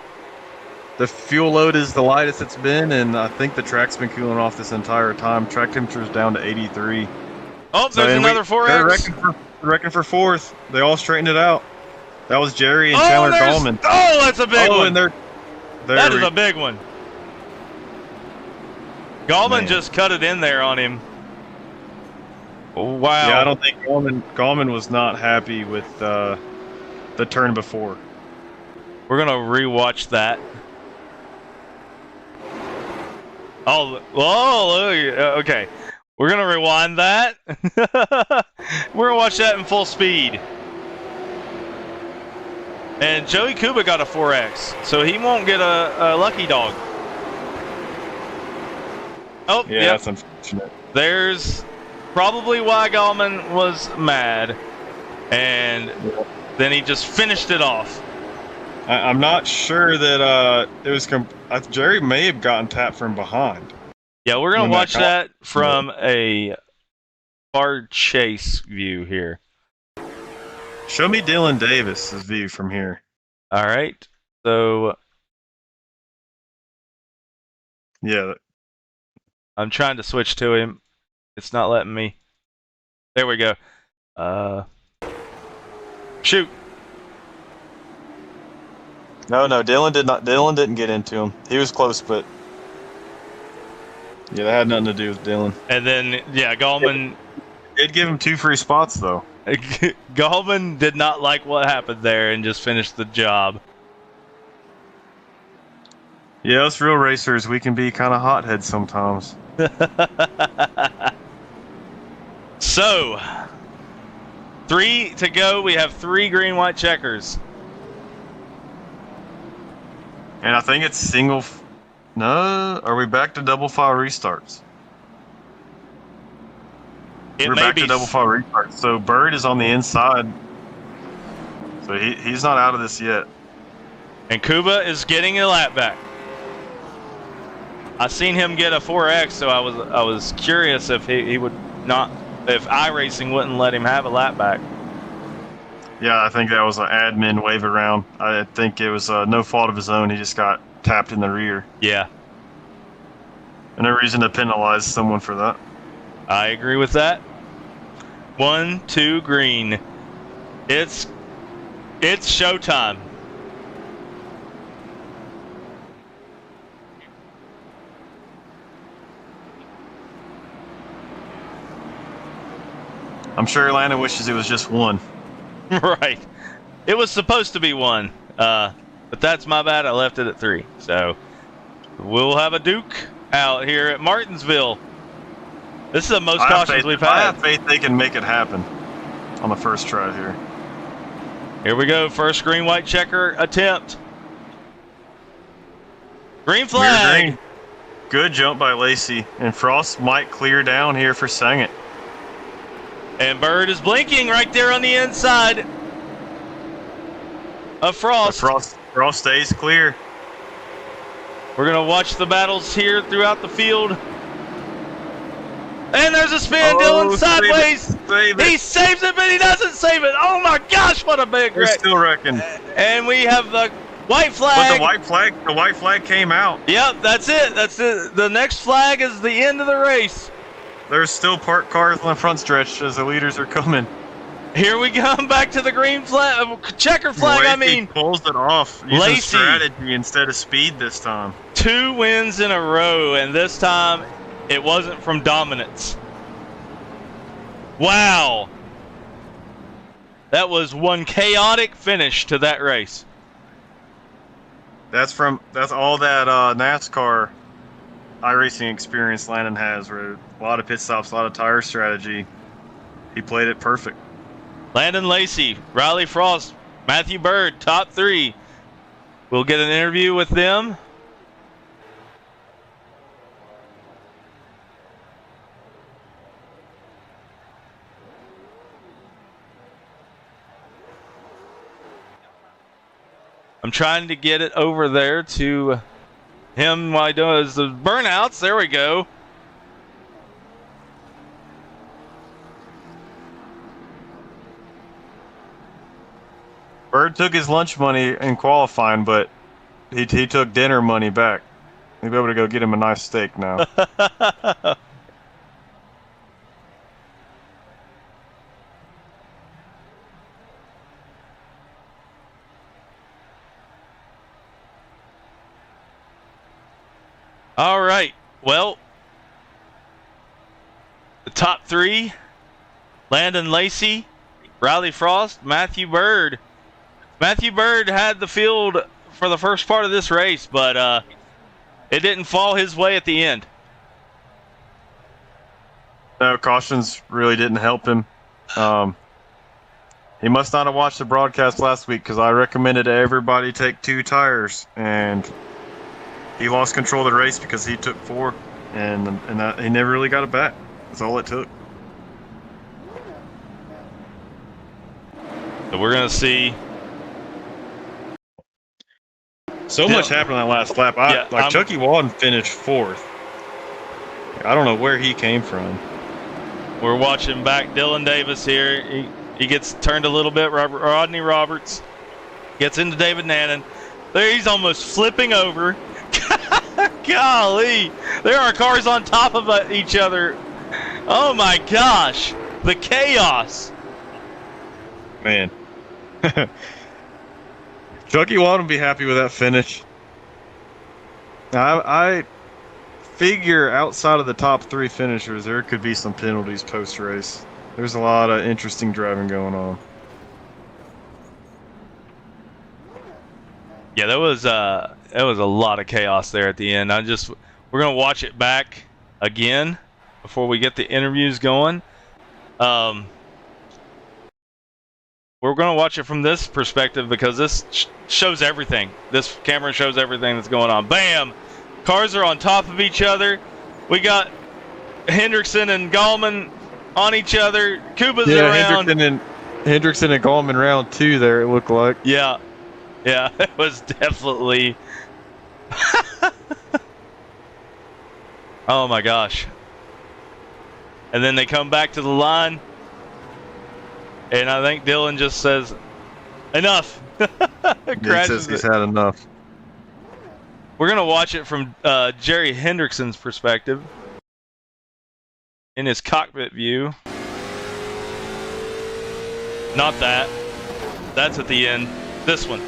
The fuel load is the lightest it's been, and I think the track's been cooling off this entire time. Track temperature's down to 83. Oh, there's another 4X. They're wrecking for 4th. They all straightened it out. That was Jerry and Chandler Gallman. Oh, that's a big one. And that is a big one. Gallman just cut it in there on him. Wow. Yeah, I don't think Gallman was not happy with the turn before. We're going to rewatch that. Oh, okay. We're going to rewind that. We're going to watch that in full speed. And Joey Kuba got a 4X, so he won't get a lucky dog. Oh, yeah, yep. That's unfortunate. There's probably why Gallman was mad, and then he just finished it off. I'm not sure that it was. Jerry may have gotten tapped from behind. Yeah, we're gonna watch that from a car chase view here. Show me Dylan Davis's view from here. All right, so yeah, I'm trying to switch to him. It's not letting me. There we go. Shoot. No, Dylan didn't get into him. He was close, but Yeah, that had nothing to do with Dylan. And then, yeah, Gallman Did give him 2 free spots, though. Gallman did not like what happened there and just finished the job. Yeah, us real racers, we can be kind of hotheads sometimes. So, 3 to go. We have 3 green-white checkers. And I think it's single... No, are we back to double file restarts? We're back to double file restarts. So Bird is on the inside. So he's not out of this yet. And Kuba is getting a lap back. I seen him get a 4X, so I was curious if he would not, if iRacing wouldn't let him have a lap back. Yeah, I think that was an admin wave around. I think it was no fault of his own. He just got tapped in the rear. Yeah. And no reason to penalize someone for that. I agree with that. 1, 2, green. It's showtime. I'm sure Atlanta wishes it was just 1. Right. It was supposed to be 1. But that's my bad. I left it at 3. So we'll have a Duke out here at Martinsville. This is the most cautions we've had. I have faith they can make it happen on the first try here. Here we go. First green-white checker attempt. Green flag. Green. Good jump by Lacey. And Frost might clear down here for second. And Bird is blinking right there on the inside of Frost. Frost stays clear. We're going to watch the battles here throughout the field. And there's a spin. Dylan sideways. He saves it, but he doesn't save it. Oh my gosh, what a big We're wreck. still wrecking. And we have the white flag. But the white flag came out. Yep, that's it. That's it. The next flag is the end of the race. There's still parked cars on the front stretch as the leaders are coming. Here we come back to the green flag, checker flag. Lacey I mean, pulls it off using Lacey. strategy instead of speed this time. 2 wins in a row, and this time it wasn't from dominance. Wow, that was one chaotic finish to that race. That's all that NASCAR iRacing experience Landon has, where a lot of pit stops, a lot of tire strategy. He played it perfect. Landon Lacey, Riley Frost, Matthew Bird, top 3. We'll get an interview with them. I'm trying to get it over there to him while he does the burnouts. There we go. Bird took his lunch money in qualifying, but he took dinner money back. He'll be able to go get him a nice steak now. All right. Well, the top 3, Landon Lacey, Riley Frost, Matthew Bird. Matthew Bird had the field for the first part of this race, but it didn't fall his way at the end. No, cautions really didn't help him. He must not have watched the broadcast last week, because I recommended everybody take 2 tires, and he lost control of the race because he took 4, and he never really got it back. That's all it took. So we're going to see. So much happened on that last lap. Chucky Walden finished 4th. I don't know where he came from. We're watching back Dylan Davis here. He gets turned a little bit. Rodney Roberts gets into David Nannon. There, he's almost flipping over. Golly, there are cars on top of each other. Oh my gosh, the chaos. Man. Chucky Walden would be happy with that finish. I figure outside of the top 3 finishers, there could be some penalties post-race. There's a lot of interesting driving going on. Yeah, that was a lot of chaos there at the end. We're gonna watch it back again before we get the interviews going. We're gonna watch it from this perspective because this shows everything. This camera shows everything that's going on. Bam! Cars are on top of each other. We got Hendrickson and Gallman on each other. Kuba's around. Hendrickson and Gallman round 2 there, it looked like. Yeah, it was definitely. Oh my gosh. And then they come back to the line. And I think Dylan just says, enough. He says he's had enough. We're going to watch it from Jerry Hendrickson's perspective. In his cockpit view. Not that. That's at the end. This one.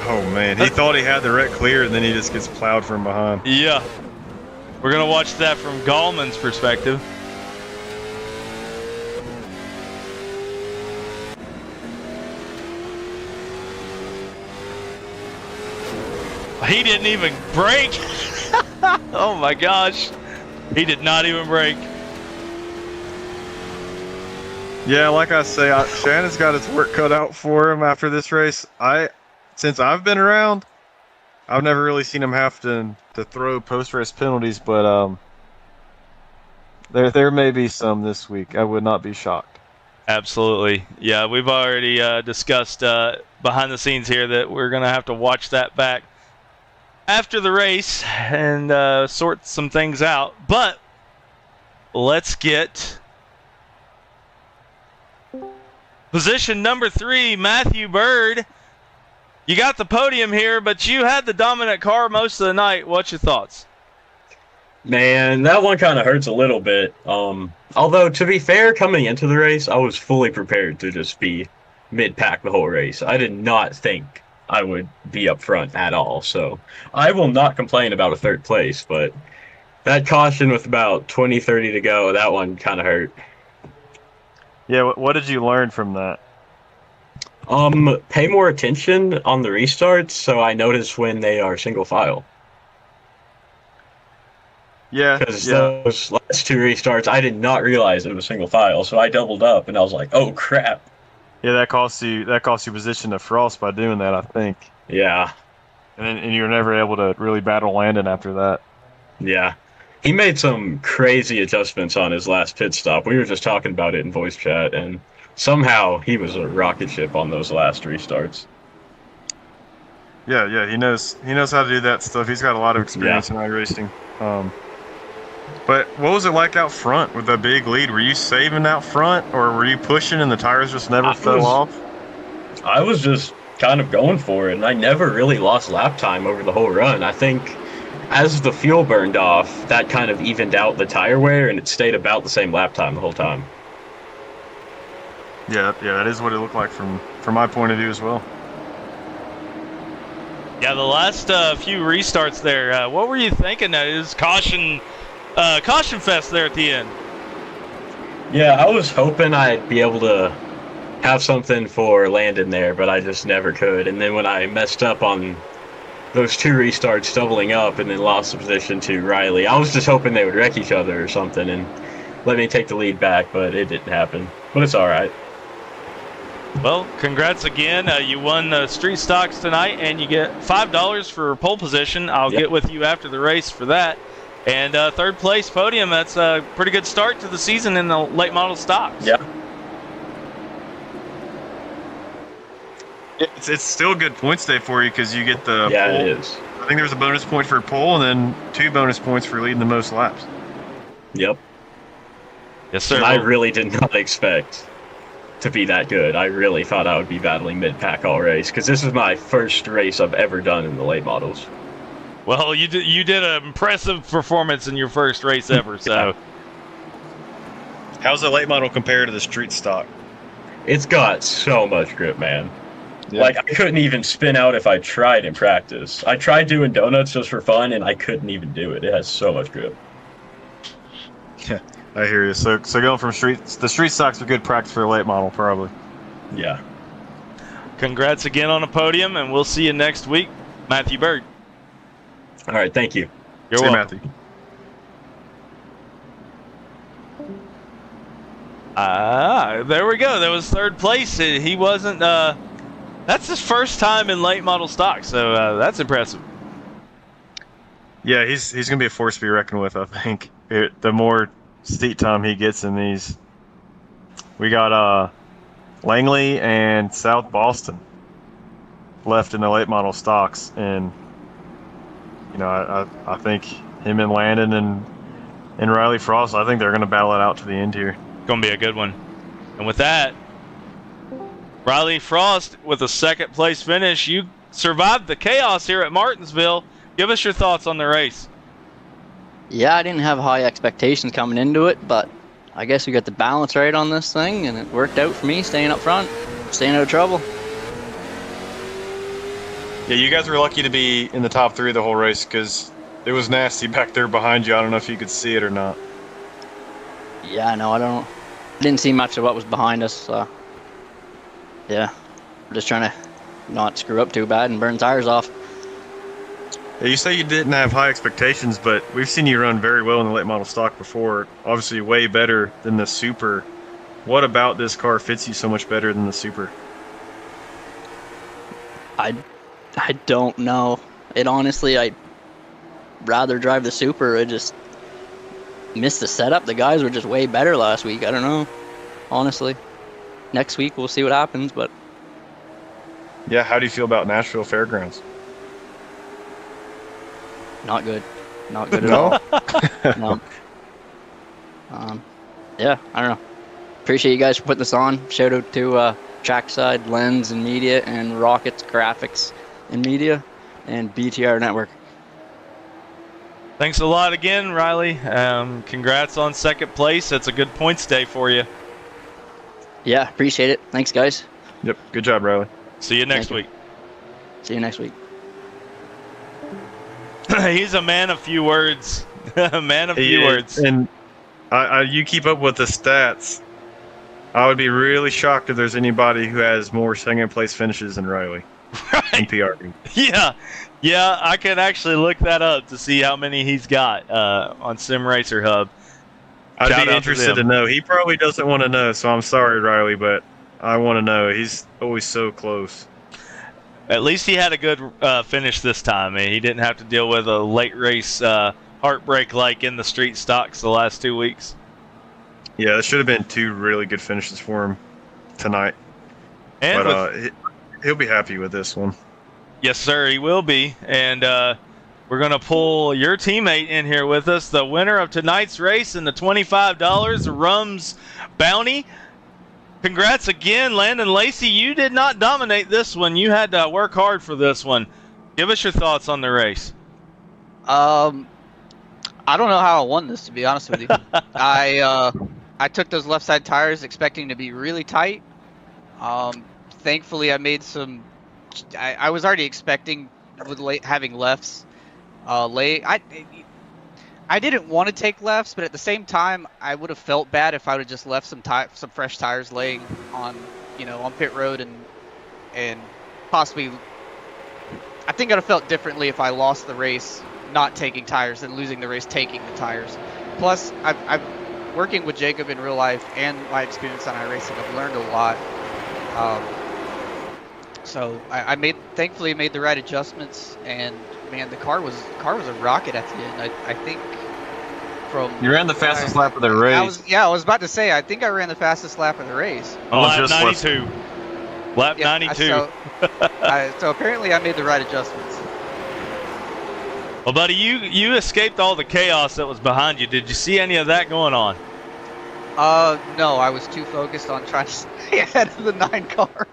Oh man, he thought he had the wreck clear and then he just gets plowed from behind. Yeah. We're going to watch that from Gallman's perspective. He didn't even brake. Oh my gosh. He did not even brake. Yeah, like I say, Shannon's got his work cut out for him after this race. Since I've been around, I've never really seen him have to throw post-race penalties, but there may be some this week. I would not be shocked. Absolutely. Yeah, we've already discussed behind the scenes here that we're going to have to watch that back after the race and sort some things out. But let's get position number 3, Matthew Bird. You got the podium here, but you had the dominant car most of the night. What's your thoughts? Man, that one kind of hurts a little bit. Although, to be fair, coming into the race, I was fully prepared to just be mid-pack the whole race. I did not think I would be up front at all. So I will not complain about a 3rd place, but that caution with about 20, 30 to go, that one kind of hurt. Yeah, what did you learn from that? Pay more attention on the restarts, so I notice when they are single file. Yeah, because those last 2 restarts, I did not realize it was single file, so I doubled up, and I was like, "Oh crap!" Yeah, that costs you position to Frost by doing that, I think. Yeah, and you were never able to really battle Landon after that. Yeah, he made some crazy adjustments on his last pit stop. We were just talking about it in voice chat, and somehow he was a rocket ship on those last restarts. Yeah, he knows how to do that stuff. He's got a lot of experience in iRacing. But what was it like out front with the big lead? Were you saving out front, or were you pushing and the tires just never fell off? I was just kind of going for it, and I never really lost lap time over the whole run. I think as the fuel burned off, that kind of evened out the tire wear, and it stayed about the same lap time the whole time. Yeah, that is what it looked like from my point of view as well. Yeah, the last few restarts there, what were you thinking? That is caution fest there at the end. Yeah, I was hoping I'd be able to have something for Landon there, but I just never could. And then when I messed up on those 2 restarts, doubling up, and then lost the position to Riley, I was just hoping they would wreck each other or something and let me take the lead back, but it didn't happen. But it's all right. Well, congrats again. You won Street Stocks tonight, and you get $5 for pole position. I'll get with you after the race for that. And 3rd place podium, that's a pretty good start to the season in the late model stocks. Yeah. It's still a good points day for you because you get the pole. It is. I think there's a bonus point for pole and then 2 bonus points for leading the most laps. Yep. Yes, sir. And I really did not expect to be that good. I really thought I would be battling mid-pack all race because this is my first race I've ever done in the late models. Well, you did an impressive performance in your first race ever. So, how's the late model compare to the street stock? It's got so much grip, man. Yeah. Like, I couldn't even spin out if I tried in practice. I tried doing donuts just for fun, and I couldn't even do it. It has so much grip. Yeah, I hear you. So going from the street stocks are good practice for a late model, probably. Yeah. Congrats again on a podium, and we'll see you next week, Matthew Bird. All right, thank you. You're See you, welcome. Matthew. There we go. That was third place. He wasn't. That's his first time in late model stock, so that's impressive. Yeah, he's gonna be a force to be reckoned with. I think the more seat time he gets in these, we got Langley and South Boston left in the late model stocks, and I think him and Landon and Riley Frost, I think they're gonna battle it out to the end here. Going to be a good one. And with that, Riley Frost with a second place finish. You survived the chaos here at Martinsville. Give us your thoughts on the race. Yeah, I didn't have high expectations coming into it, but I guess we got the balance right on this thing, and it worked out for me, staying up front, staying out of trouble. Yeah, you guys were lucky to be in the top 3 the whole race because it was nasty back there behind you. I don't know if you could see it or not. Yeah, no, I didn't see much of what was behind us, so yeah, we're just trying to not screw up too bad and burn tires off. Yeah, you say you didn't have high expectations, but we've seen you run very well in the late model stock before. Obviously, way better than the Super. What about this car fits you so much better than the Super? I don't know. It honestly, I'd rather drive the Super. I just missed the setup. The guys were just way better last week. I don't know, honestly. Next week we'll see what happens, but Yeah, how do you feel about Nashville Fairgrounds? not good. Not good at No? all. No. Yeah, I don't know. Appreciate you guys for putting this on. Shout out to Trackside, Lens and Media, and Rockets Graphics and Media, and BTR Network. Thanks a lot again, Riley. Congrats on second place. That's a good points day for you. Yeah, appreciate it. Thanks, guys. Yep, good job, Riley. See you next Thank week. See you next week. He's a man of few words. A man of few words. And you keep up with the stats. I would be really shocked if there's anybody who has more second place finishes than Riley in PRV. Yeah, I can actually look that up to see how many he's got on Sim Racer Hub. I'd Shout be out interested to them. know. He probably doesn't want to know, so I'm sorry, Riley, but I want to know. He's always so close. At least he had a good finish this time. He didn't have to deal with a late race heartbreak like in the street stocks the last 2 weeks. Yeah, there should have been 2 really good finishes for him tonight. And But he'll be happy with this one. yes, sir, he will be. And we're going to pull your teammate in here with us, the winner of tonight's race and the $25 Rums Bounty. Congrats again, Landon Lacey. You did not dominate this one. You had to work hard for this one. Give us your thoughts on the race. I don't know how I won this, to be honest with you. I took those left side tires expecting to be really tight. Thankfully, I made some. I was already expecting with having lefts. I didn't want to take lefts, but at the same time, I would have felt bad if I would have just left some fresh tires laying on, on pit road and possibly. I think I'd have felt differently if I lost the race not taking tires than losing the race taking the tires. Plus, I've working with Jacob in real life and my experience on iRacing, I've learned a lot. So I thankfully made the right adjustments, and man, the car was a rocket at the end. I think You ran the fastest lap of the race. I was about to say, I think I ran the fastest lap of the race. Lap just 92. Lap Yeah, 92. So apparently I made the right adjustments. Well, buddy, you escaped all the chaos that was behind you. Did you see any of that going on? No, I was too focused on trying to stay ahead of the 9 car.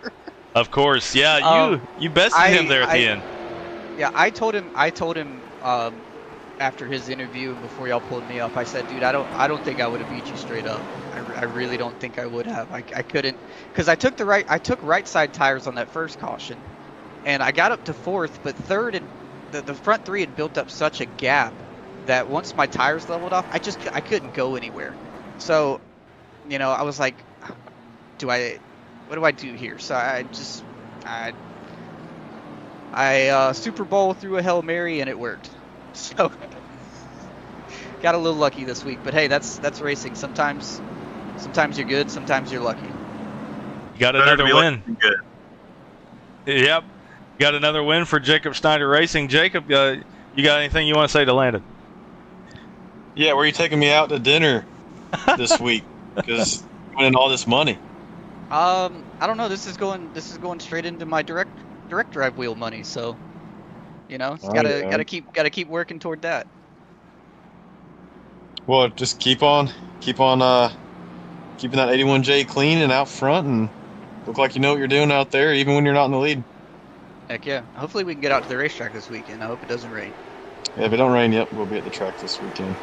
Of course, yeah. You bested him there at the end. Yeah, I told him after his interview and before y'all pulled me up, I said, dude, I don't think I would have beat you straight up. I really don't think I would have. I couldn't, because I took right side tires on that first caution, and I got up to fourth, but third and the front three had built up such a gap that once my tires leveled off, I couldn't go anywhere. So, I was like, what do I do here? So I Super Bowl threw a Hail Mary and it worked. So got a little lucky this week, but hey, that's racing. Sometimes you're good, sometimes you're lucky. You got another win. Good. Yep. Got another win for Jacob Schneider Racing. Jacob, you got anything you want to say to Landon? Yeah, where are you taking me out to dinner this week? Because winning all this money. I don't know. This is going straight into my direct drive wheel money. So, gotta keep working toward that. Well, just keep on keeping that 81J clean and out front, and look like you know what you're doing out there, even when you're not in the lead. Heck yeah! Hopefully we can get out to the racetrack this weekend. I hope it doesn't rain. Yeah, if it don't rain, we'll be at the track this weekend.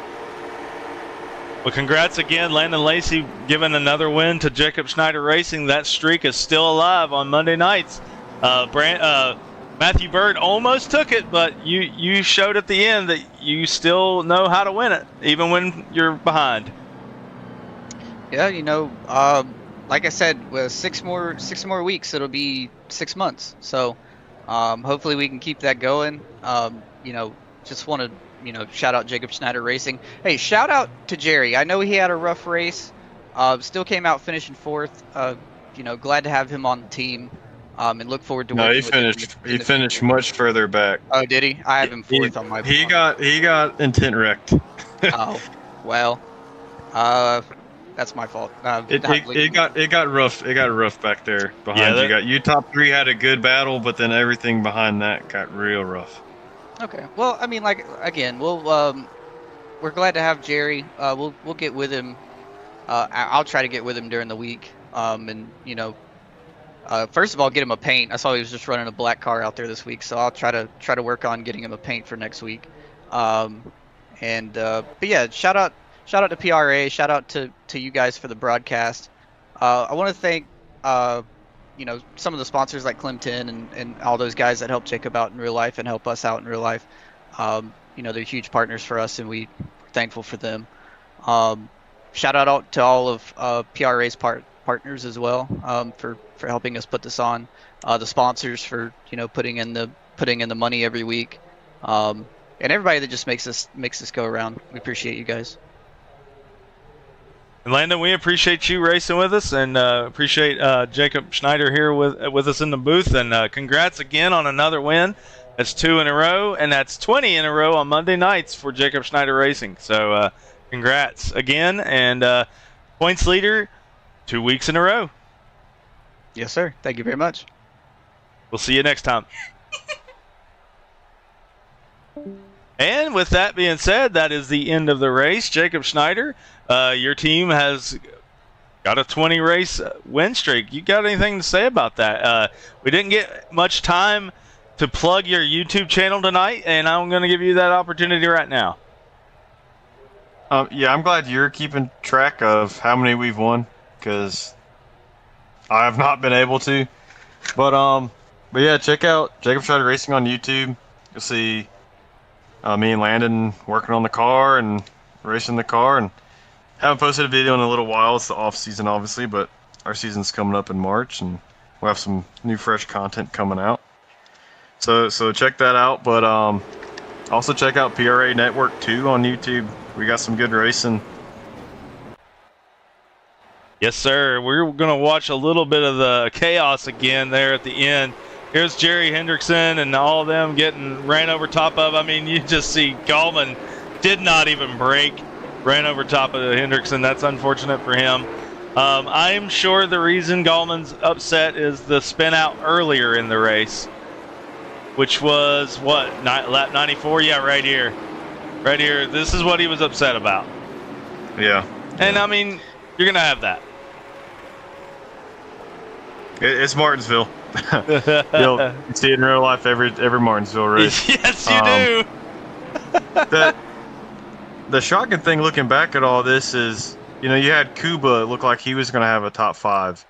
Well, congrats again, Landon Lacey, giving another win to Jacob Schneider Racing. That streak is still alive on Monday nights. Matthew Bird almost took it, but you showed at the end that you still know how to win it, even when you're behind. Yeah, like I said, with six more weeks, it'll be 6 months. So hopefully we can keep that going. Just want to shout out Jacob Schneider Racing. Hey, shout out to Jerry. I know he had a rough race. Still came out finishing fourth. Glad to have him on the team. And look forward to working with him. He finished much further back. Oh, did he? I have him fourth on my. He got intent wrecked. Oh, well. That's my fault. It got rough. It got rough back there behind you. You top three had a good battle, but then everything behind that got real rough. Okay. Well, I mean, we're glad to have Jerry. We'll get with him. I'll try to get with him during the week. First of all, get him a paint. I saw he was just running a black car out there this week, so I'll try to work on getting him a paint for next week. But yeah, shout out to PRA. Shout out to you guys for the broadcast. I want to thank some of the sponsors like Clinton and all those guys that help Jacob out in real life and help us out in real life. They're huge partners for us, and we're thankful for them. Shout out to all of PRA's partners as well, for helping us put this on. The sponsors for putting in the money every week, and everybody that just makes this go around. We appreciate you guys. And Landon, we appreciate you racing with us, and appreciate Jacob Schneider here with us in the booth. And congrats again on another win. That's 2 in a row, and that's 20 in a row on Monday nights for Jacob Schneider Racing. So congrats again, and points leader 2 weeks in a row. Yes, sir. Thank you very much. We'll see you next time. And with that being said, that is the end of the race. Jacob Schneider, your team has got a 20 race win streak. You got anything to say about that? We didn't get much time to plug your YouTube channel tonight, and I'm going to give you that opportunity right now. Yeah, I'm glad you're keeping track of how many we've won, because I have not been able to. But yeah, check out Jacob Schneider Racing on YouTube. You'll see me and Landon working on the car and racing the car, and haven't posted a video in a little while. It's the off season, obviously, but our season's coming up in March, and we'll have some new fresh content coming out. So check that out. But also check out PRA Network 2 on YouTube. We got some good racing. Yes, sir. We're going to watch a little bit of the chaos again there at the end. Here's Jerry Hendrickson and all of them getting ran over top of. I mean, you just see Gallman did not even brake, ran over top of Hendrickson. That's unfortunate for him. I'm sure the reason Gallman's upset is the spin out earlier in the race, which was what, lap 94? Yeah, right here. Right here. This is what he was upset about. Yeah. And I mean, you're going to have that. It's Martinsville. You'll see it in real life every Martinsville race. Yes, you do. The shocking thing looking back at all this is you had Kuba look like he was going to have a top 5,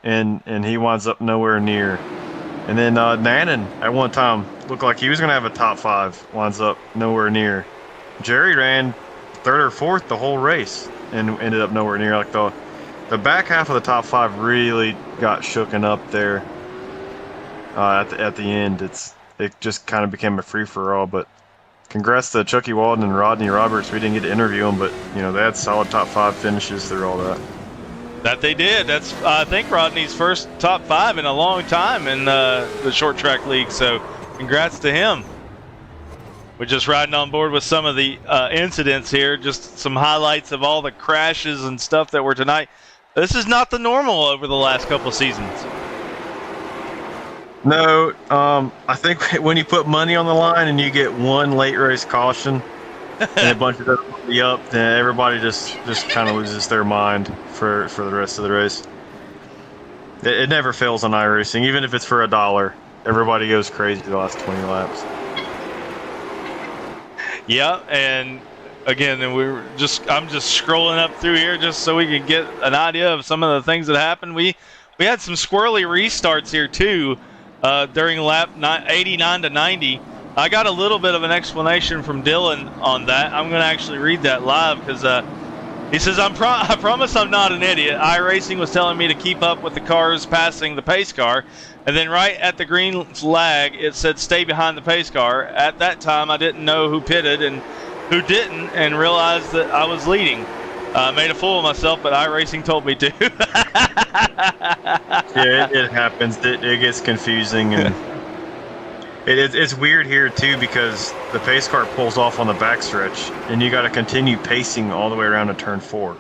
and he winds up nowhere near. And then Nannon at one time looked like he was going to have a top 5, winds up nowhere near. Jerry ran 3rd or 4th the whole race and ended up nowhere near. Like the back half of the top 5 really got shooken up there. At the end, it just kind of became a free for all. But congrats to Chucky Walden and Rodney Roberts. We didn't get to interview them, but they had solid top 5 finishes through all that. That they did. That's I think Rodney's first top 5 in a long time in the short track league. So congrats to him. We're just riding on board with some of the incidents here. Just some highlights of all the crashes and stuff that were tonight. This is not the normal over the last couple seasons. No, I think when you put money on the line and you get one late race caution and a bunch of everybody up, then everybody just kind of loses their mind for the rest of the race. It never fails on iRacing, even if it's for $1. Everybody goes crazy the last 20 laps. Yeah, and again, I'm just scrolling up through here just so we can get an idea of some of the things that happened. We had some squirrely restarts here too. During lap 89 to 90. I got a little bit of an explanation from Dylan on that. I'm going to actually read that live because he says, I promise I'm not an idiot. iRacing was telling me to keep up with the cars passing the pace car, and then right at the green flag, it said stay behind the pace car. At that time, I didn't know who pitted and who didn't, and realized that I was leading. Made a fool of myself, but iRacing told me to. Yeah, it happens. It gets confusing, and it's weird here too because the pace car pulls off on the backstretch, and you got to continue pacing all the way around to turn 4.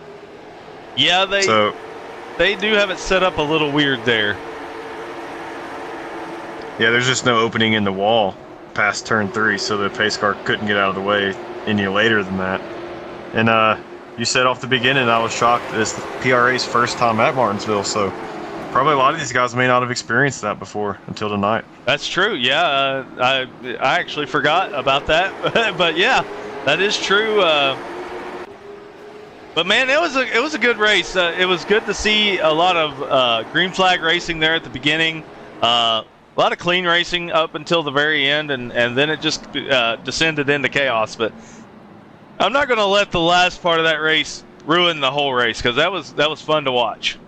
Yeah, they do have it set up a little weird there. Yeah, there's just no opening in the wall past turn 3, so the pace car couldn't get out of the way any later than that. And you said off the beginning, I was shocked. It's the PRA's first time at Martinsville, so probably a lot of these guys may not have experienced that before until tonight. That's true. Yeah, I actually forgot about that, but yeah, that is true. But man, it was a good race. It was good to see a lot of green flag racing there at the beginning. A lot of clean racing up until the very end, and then it just descended into chaos. But I'm not going to let the last part of that race ruin the whole race because that was fun to watch.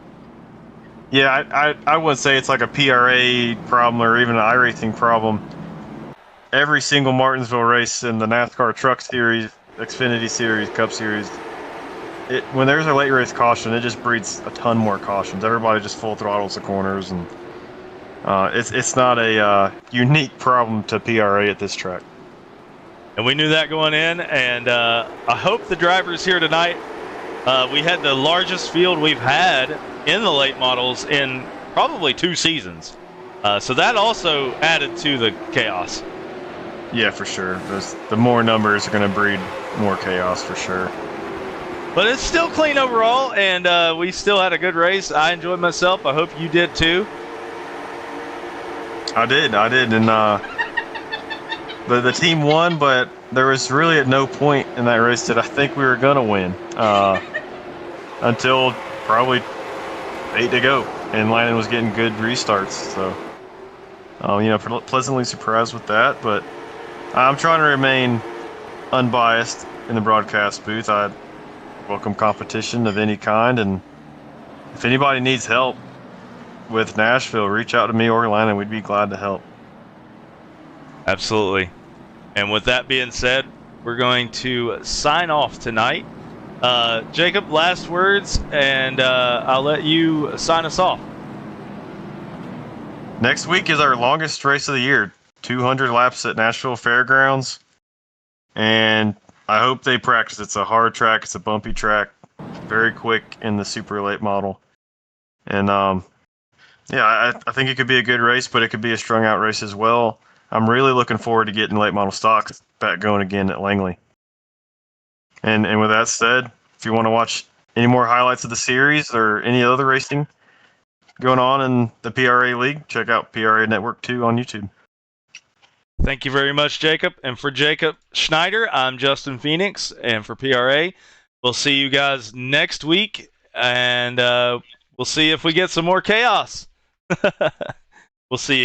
Yeah, I wouldn't say it's like a PRA problem or even an iRacing problem. Every single Martinsville race in the NASCAR Truck Series, Xfinity Series, Cup Series, when there's a late race caution, it just breeds a ton more cautions. Everybody just full throttles the corners, and it's not a unique problem to PRA at this track. And we knew that going in, and I hope the drivers here tonight, we had the largest field we've had in the late models in probably 2 seasons. So that also added to the chaos. Yeah, for sure. The more numbers are going to breed more chaos for sure. But it's still clean overall, and we still had a good race. I enjoyed myself. I hope you did too. I did, and the team won, but there was really at no point in that race that I think we were going to win until probably 8 to go, and Landon was getting good restarts. So, pleasantly surprised with that, but I'm trying to remain unbiased in the broadcast booth. I welcome competition of any kind, and if anybody needs help with Nashville, reach out to me or Landon. We'd be glad to help. Absolutely. And with that being said, we're going to sign off tonight. Jacob, last words, and I'll let you sign us off. Next week is our longest race of the year, 200 laps at Nashville Fairgrounds, and I hope they practice. It's a hard track. It's a bumpy track, very quick in the super late model. And I think it could be a good race, but it could be a strung out race as well. I'm really looking forward to getting late model stocks back going again at Langley. And with that said, if you want to watch any more highlights of the series or any other racing going on in the PRA League, check out PRA Network 2 on YouTube. Thank you very much, Jacob. And for Jacob Schneider, I'm Justin Phoenix. And for PRA, we'll see you guys next week, and we'll see if we get some more chaos. We'll see you.